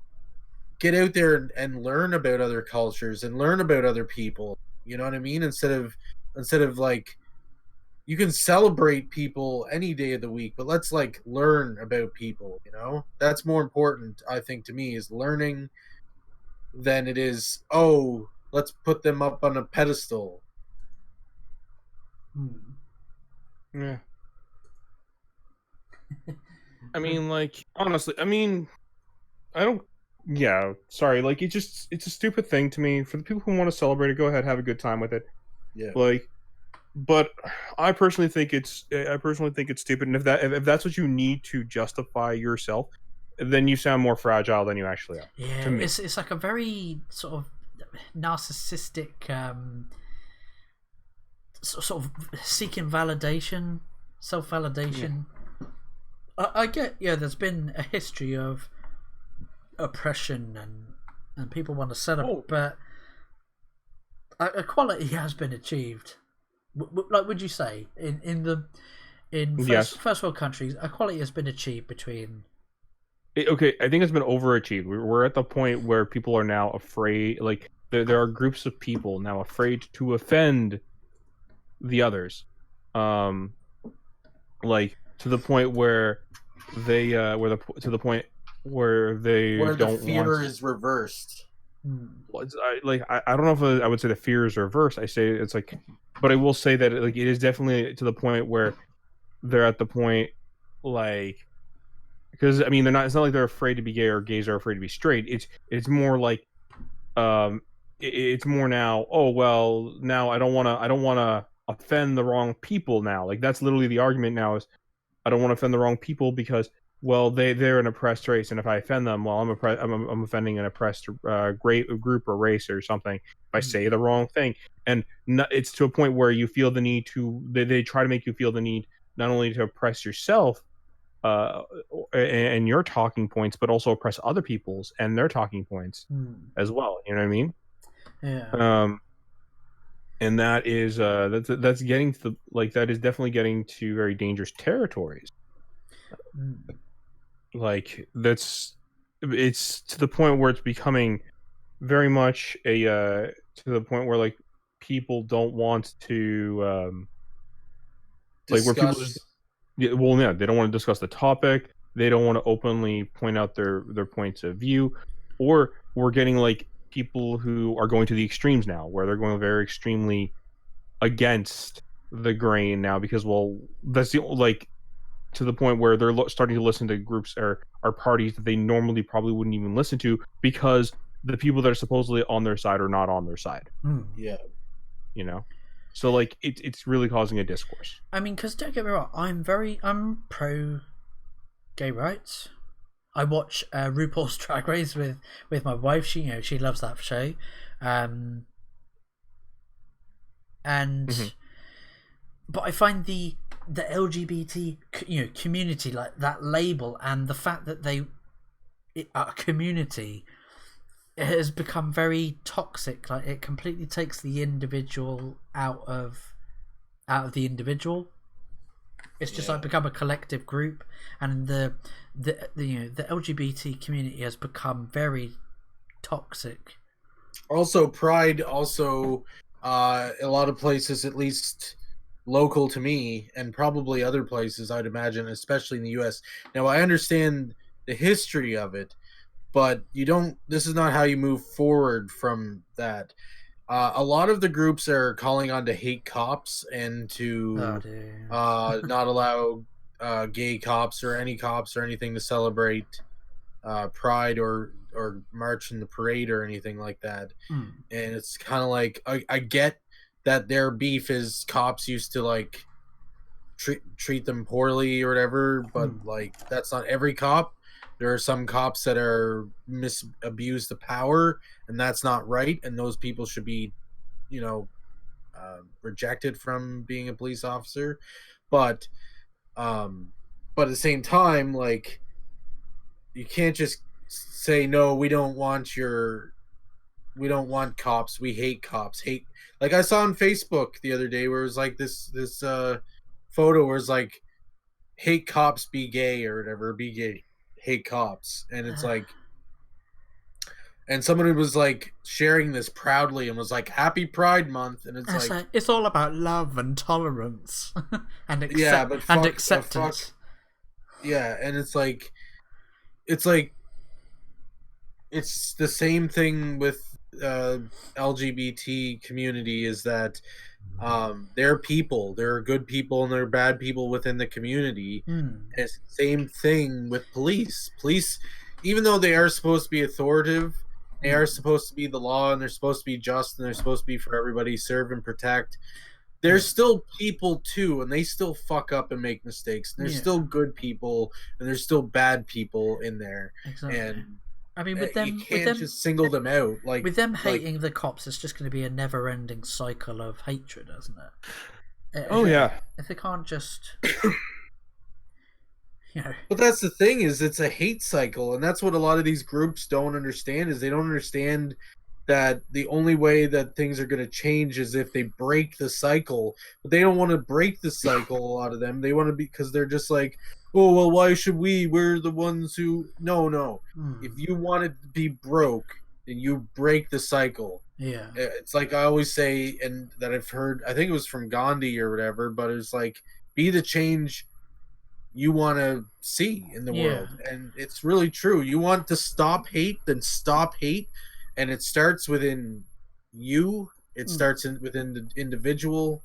get out there and learn about other cultures and learn about other people. You know what I mean? Instead of like, you can celebrate people any day of the week, but let's like learn about people. That's more important, I think, to me, is learning than it is, oh, let's put them up on a pedestal. Yeah. I mean, like, honestly, I mean, I don't. Yeah, sorry. Like, it's a stupid thing to me. For the people who want to celebrate it, go ahead, have a good time with it. Yeah. Like, But I personally think it's stupid, and if that's what you need to justify yourself, then you sound more fragile than you actually are. Yeah, To me, it's like a very sort of narcissistic, sort of seeking validation, self-validation. I get, yeah, there's been a history of oppression and people want to celebrate, but equality has been achieved. Like, would you say in first world countries, equality has been achieved between? Okay, I think it's been overachieved. We're at the point where people are now afraid. Like there are groups of people now afraid to offend the others, like to the point where they to the point where they where the don't fear want. is reversed. I don't know if I would say the fear is reversed. I say it's like, but I will say that like it is definitely to the point where they're at the point like, because I mean they're not. It's not like they're afraid to be gay or gays are afraid to be straight. It's more like it's more now. Oh well, now I don't want to offend the wrong people now. Like that's literally the argument now is I don't want to offend the wrong people because well they're an oppressed race, and if I offend them, well I'm offending an oppressed great group or race or something if I say the wrong thing. And it's to a point where you feel the need to they try to make you feel the need not only to oppress yourself and your talking points, but also oppress other people's and their talking points as well. You know what I mean? Yeah. And that is that's getting to the like that is definitely getting to very dangerous territories. Like it's to the point where it's becoming very much a to the point where like people don't want to like where people just they don't want to discuss the topic. They don't want to openly point out their points of view, or we're getting like people who are going to the extremes now, where they're going very extremely against the grain now because well that's the like to the point where they're starting to listen to groups or parties that they normally probably wouldn't even listen to because the people that are supposedly on their side are not on their side. Yeah, you know, so like it's really causing a discourse. I mean, because don't get me wrong, I'm pro gay rights. I watch RuPaul's Drag Race with my wife. She loves that show, and but I find the LGBT community, like that label and the fact that a community, it has become very toxic. Like it completely takes the individual out of the individual. It's just like become a collective group, and the LGBT community has become very toxic. Also, Pride also a lot of places, at least local to me, and probably other places, I'd imagine, especially in the U.S. Now, I understand the history of it, but this is not how you move forward from that. A lot of the groups are calling on to hate cops and to not allow gay cops or any cops or anything to celebrate Pride or march in the parade or anything like that. And it's kind of like I get that their beef is cops used to like treat them poorly or whatever, but like that's not every cop. There are some cops that are abuse the power, and that's not right, and those people should be rejected from being a police officer. But at the same time, like, you can't just say no, we don't want cops, we hate cops. Like I saw on Facebook the other day where it was like this photo where it's like hate cops, be gay, or whatever, be gay, hate cops. And it's like, and someone was like sharing this proudly and was like, happy Pride Month. And it's like it's all about love and tolerance and acceptance. Yeah, and it's the same thing with LGBT community, is that they're people. There are good people and there are bad people within the community. And it's the same thing with police. Police, even though they are supposed to be authoritative, they are supposed to be the law, and they're supposed to be just, and they're supposed to be for everybody, serve and protect. there's still people too, and they still fuck up and make mistakes. And there's still good people, and there's still bad people in there. Exactly. And I mean, you can't just single them out. Like with them hating the cops, it's just going to be a never-ending cycle of hatred, isn't it? If they can't just, But that's the thing, is it's a hate cycle, and that's what a lot of these groups don't understand. Is they don't understand that the only way that things are going to change is if they break the cycle. But they don't want to break the cycle. A lot of them, they want to be, because they're just like, oh well, why should we? We're the ones who. No. If you want it to be broke, then you break the cycle. Yeah. It's like I always say, and that I've heard, I think it was from Gandhi or whatever, but it's like, be the change you want to see in the world. And it's really true. You want to stop hate, then stop hate. And it starts within you. It starts within the individual.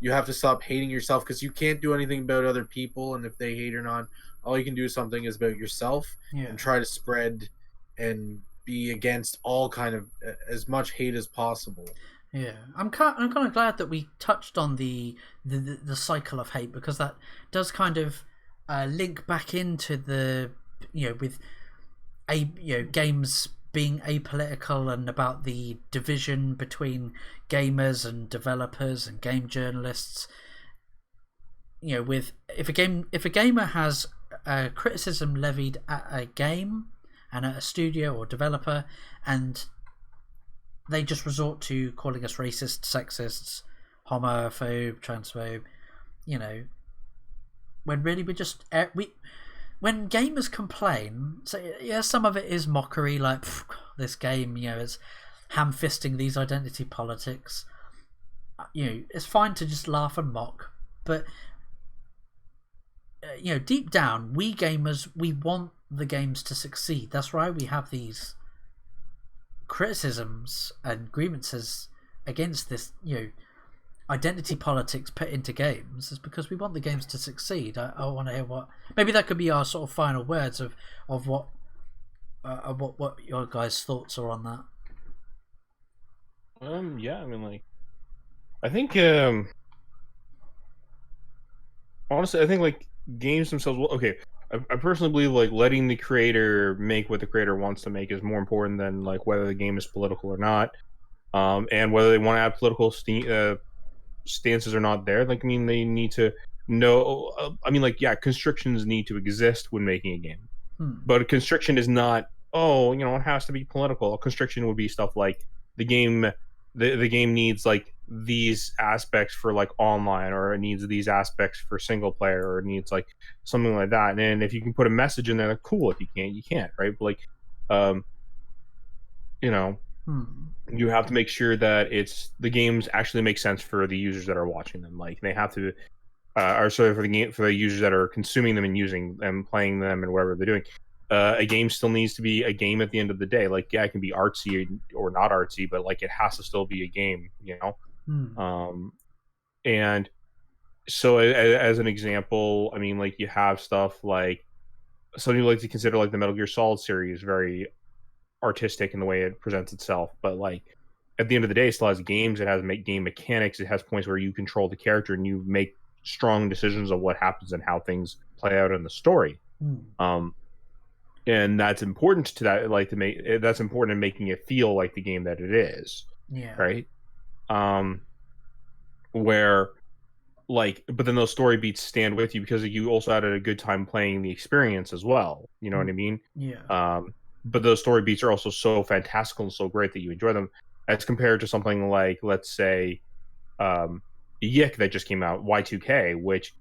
You have to stop hating yourself, because you can't do anything about other people, and if they hate or not, all you can do something is about yourself, and try to spread and be against all kind of as much hate as possible. Yeah, I'm kind of glad that we touched on the cycle of hate, because that does kind of link back into the with games being apolitical, and about the division between gamers and developers and game journalists. With if a gamer has criticism levied at a game and at a studio or developer, and they just resort to calling us racist, sexists, homophobe, transphobe, when really when gamers complain, so some of it is mockery, like this game, is ham-fisting these identity politics. It's fine to just laugh and mock, but deep down, we gamers, we want the games to succeed. That's why we have these criticisms and grievances against this, identity politics put into games, is because we want the games to succeed. I want to hear what, maybe that could be our sort of final words of what your guys' thoughts are on that. Yeah, I mean, like, I think honestly, I think like games themselves. Okay, I personally believe like letting the creator make what the creator wants to make is more important than like whether the game is political or not, and whether they want to have political stances are not there. Like, I mean, they need to know. I mean, like, yeah, constrictions need to exist when making a game, but a constriction is not. Oh, it has to be political. A constriction would be stuff like the game needs like these aspects for like online, or it needs these aspects for single player, or it needs like something like that. And if you can put a message in there, cool. If you can't, you can't, right? But like, you have to make sure that the games actually make sense for the users that are watching them. Like, they have to, or sorry, for the users that are consuming them and using them, playing them, and whatever they're doing. A game still needs to be a game at the end of the day. Like, yeah, it can be artsy or not artsy, but like, it has to still be a game, And so, as an example, I mean, like, you have stuff like, some people like to consider like the Metal Gear Solid series very artistic in the way it presents itself, but like, at the end of the day, it still has games. It has game mechanics. It has points where you control the character and you make strong decisions of what happens and how things play out in the story. And that's important to that. Like, that's important in making it feel like the game that it is. Yeah. Right. Where, like, but then those story beats stand with you because you also had a good time playing the experience as well. You know what I mean? Yeah. But those story beats are also so fantastical and so great that you enjoy them, as compared to something like, let's say, Yick that just came out, Y2K, which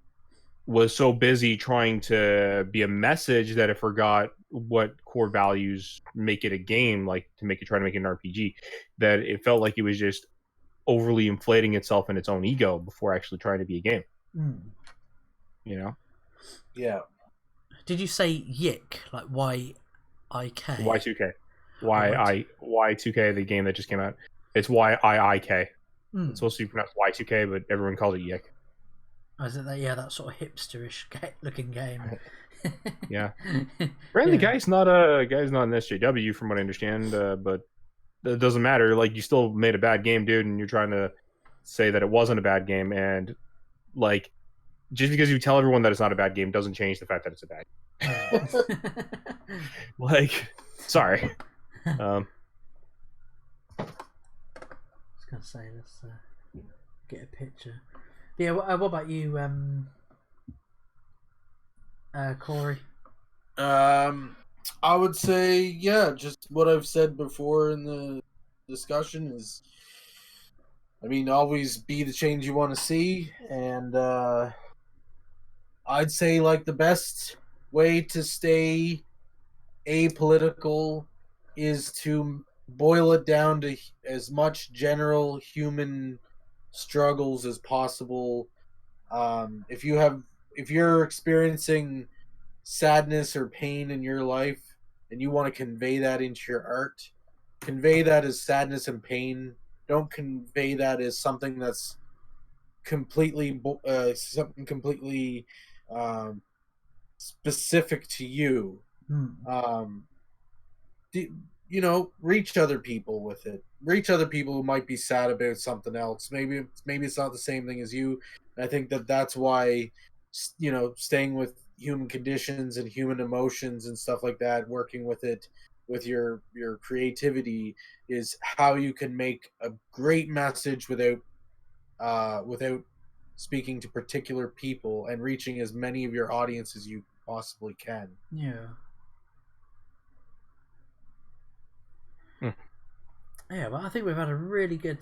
was so busy trying to be a message that it forgot what core values make it a game, like try to make it an RPG, that it felt like it was just overly inflating itself in its own ego before actually trying to be a game. Yeah. Did you say Yick, like Y-I-K? Y2K. Y2K, the game that just came out. It's Y-I-I-K. It's supposed to be pronounced Y2K, but everyone calls it Yick. Oh, is it that? Yeah, that sort of hipsterish looking game. Yeah. Apparently, the guy's not an SJW from what I understand, but it doesn't matter. Like, you still made a bad game, dude, and you're trying to say that it wasn't a bad game, and like just because you tell everyone that it's not a bad game doesn't change the fact that it's a bad game. Like, sorry. I was gonna say, let's get a picture. But yeah, what about you, Corey? I would say, yeah, just what I've said before in the discussion is, I mean, always be the change you want to see, and I'd say like the best way to stay apolitical is to boil it down to as much general human struggles as possible. If you're experiencing sadness or pain in your life and you want to convey that into your art, convey that as sadness and pain. Don't convey that as something that's completely specific to you. Reach other people with it. Reach other people who might be sad about something else. Maybe it's not the same thing as you. I think that's why, staying with human conditions and human emotions and stuff like that, working with it with your creativity is how you can make a great message without speaking to particular people and reaching as many of your audience as you possibly can. Yeah. Yeah, well, I think we've had a really good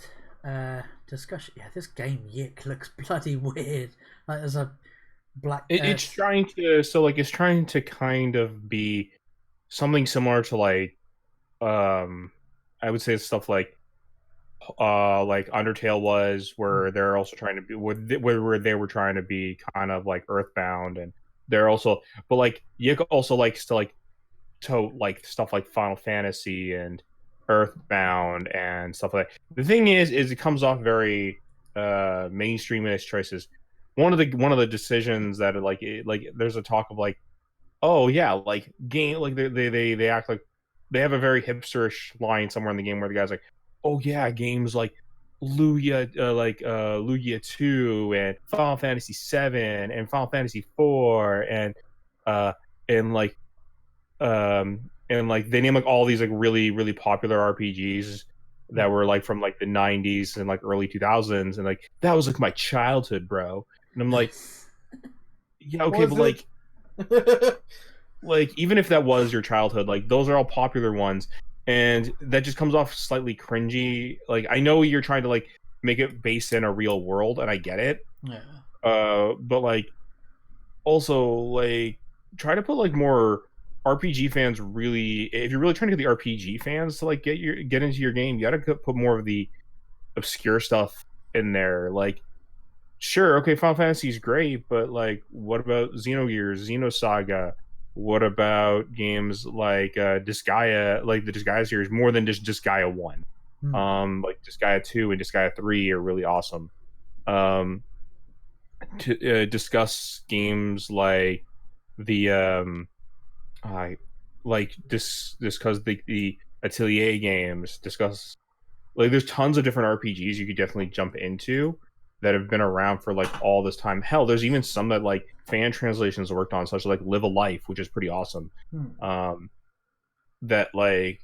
discussion. Yeah, this game Yick looks bloody weird. Like there's a black. It's trying to kind of be something similar to like, I would say stuff like Undertale was, where they're also trying to be where they were trying to be kind of like Earthbound, and they're also, but like Yick also likes to like stuff like Final Fantasy and Earthbound and stuff like that. The thing is it comes off very mainstream in its choices. One of the decisions that there's a talk of like, oh yeah, like game, like they act like they have a very hipsterish line somewhere in the game where the guy's like, oh yeah, games like Lugia, Lugia 2 and Final Fantasy 7 and Final Fantasy 4 and they name like all these like really really popular RPGs that were like from like the 90s and like early 2000s, and like that was like my childhood, bro. And I'm like, yeah, okay, but like like even if that was your childhood, like those are all popular ones, and that just comes off slightly cringy. Like I know you're trying to like make it based in a real world, and I get it. Yeah. But like also like try to put like more RPG fans really, if you're really trying to get the RPG fans to like get into your game, you gotta put more of the obscure stuff in there. Like, sure, okay, Final Fantasy is great, but like, what about Xenogears, Xenosaga? What about games like Disgaea, like the Disgaea series, more than just Disgaea 1? Like Disgaea 2 and Disgaea 3 are really awesome. To discuss games like the discuss the Atelier games, discuss like there's tons of different RPGs you could definitely jump into that have been around for like all this time. Hell, there's even some that like fan translations worked on, such as like Live a Life, which is pretty awesome. That like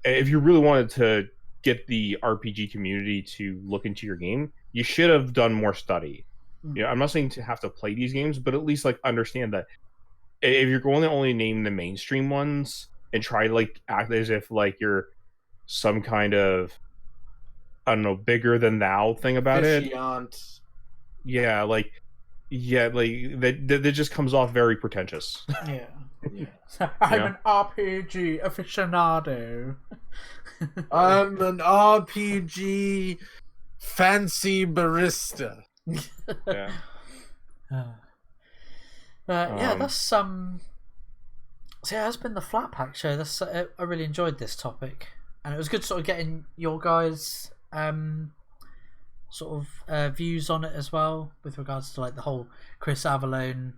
if you really wanted to get the RPG community to look into your game, you should have done more study. Yeah, I'm not saying to have to play these games, but at least like understand that if you're going to only name the mainstream ones and try to like act as if like you're some kind of, I don't know, bigger than thou thing about Officiant. it. Yeah, like that just comes off very pretentious. Yeah. I'm an RPG aficionado. I'm an RPG fancy barista. Yeah. Yeah, that's So yeah, that's been the Flat Pack show. I really enjoyed this topic, and it was good sort of getting your guys' sort of views on it as well, with regards to like the whole Chris Avellone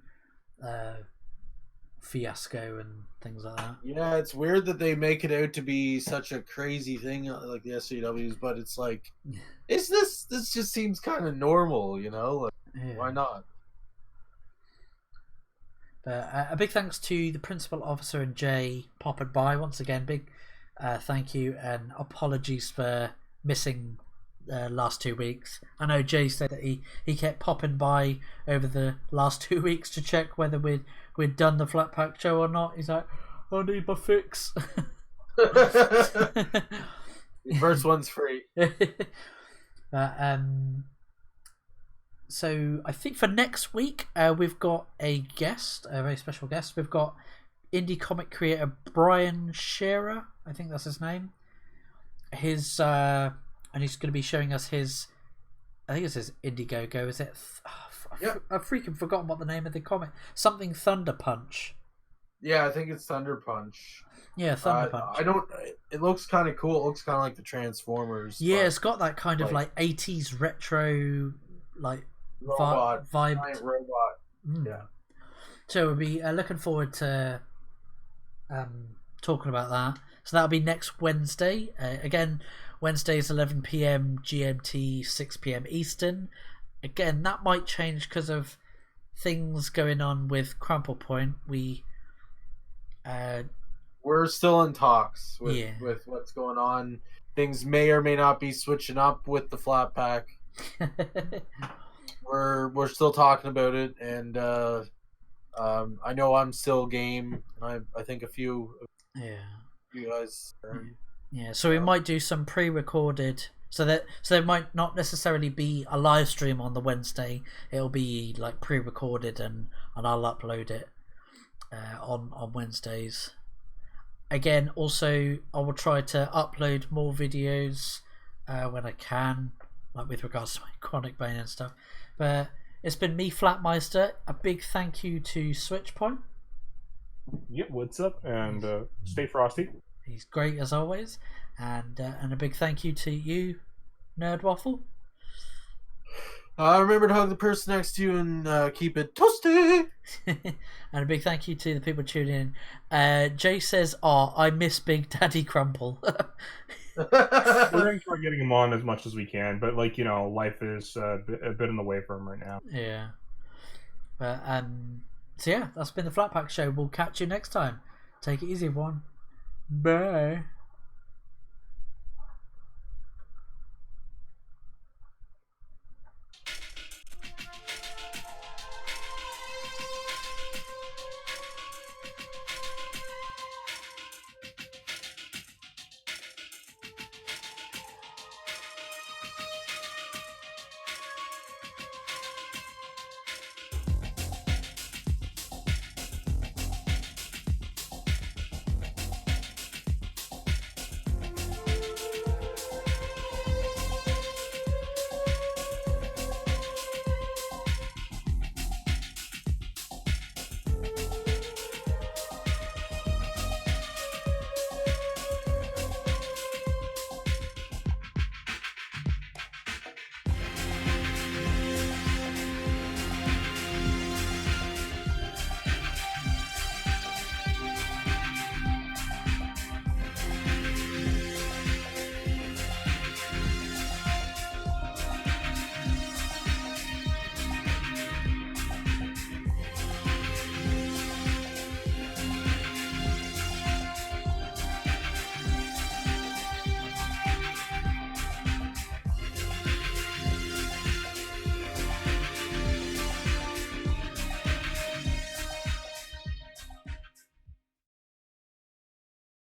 fiasco and things like that. Yeah, it's weird that they make it out to be such a crazy thing like the SJWs, but it's like, is this just seems kind of normal, you know? Like, why not? But a big thanks to the principal officer and Jay popping by once again. Big thank you and apologies for missing last 2 weeks. I know Jay said that he kept popping by over the last 2 weeks to check whether we'd done the flat pack show or not. He's like, I need my fix. The first one's free. So I think for next week we've got a guest, a very special guest. We've got indie comic creator Brian Shearer, I think that's his name. His and he's going to be showing us his, I think it's his Indiegogo. Is it? I've freaking forgotten what the name of the comic. Something Thunder Punch. Yeah, I think it's Thunder Punch. Yeah, Thunder Punch. I don't. It looks kind of cool. It looks kind of like the Transformers. Yeah, it's got that kind of like 80s retro like robot vibe. Giant robot. Yeah. So we'll be looking forward to talking about that. So that'll be next Wednesday. Again, Wednesdays 11 p.m. GMT, 6 p.m. Eastern. Again, that might change because of things going on with Crumple Point. We're still in talks with what's going on. Things may or may not be switching up with the flat pack. We're still talking about it, and I know I'm still game. I think a few you guys are, so we might do some pre-recorded, so there might not necessarily be a live stream on the Wednesday. It'll be like pre-recorded, and I'll upload it on Wednesdays. Again, also I will try to upload more videos when I can, like with regards to my chronic pain and stuff. But it's been me, Flatmeister. A big thank you to Switchpoint. Yep, what's up? And stay frosty. He's great as always. And a big thank you to you, Nerd Waffle. Remember to hug the person next to you and keep it toasty. And a big thank you to the people tuning in. Jay says, I miss Big Daddy Crumple. We're going to try getting him on as much as we can, but life is a bit in the way for him right now. Yeah. But so yeah, that's been the Flat Pack Show. We'll catch you next time. Take it easy, everyone. Bye.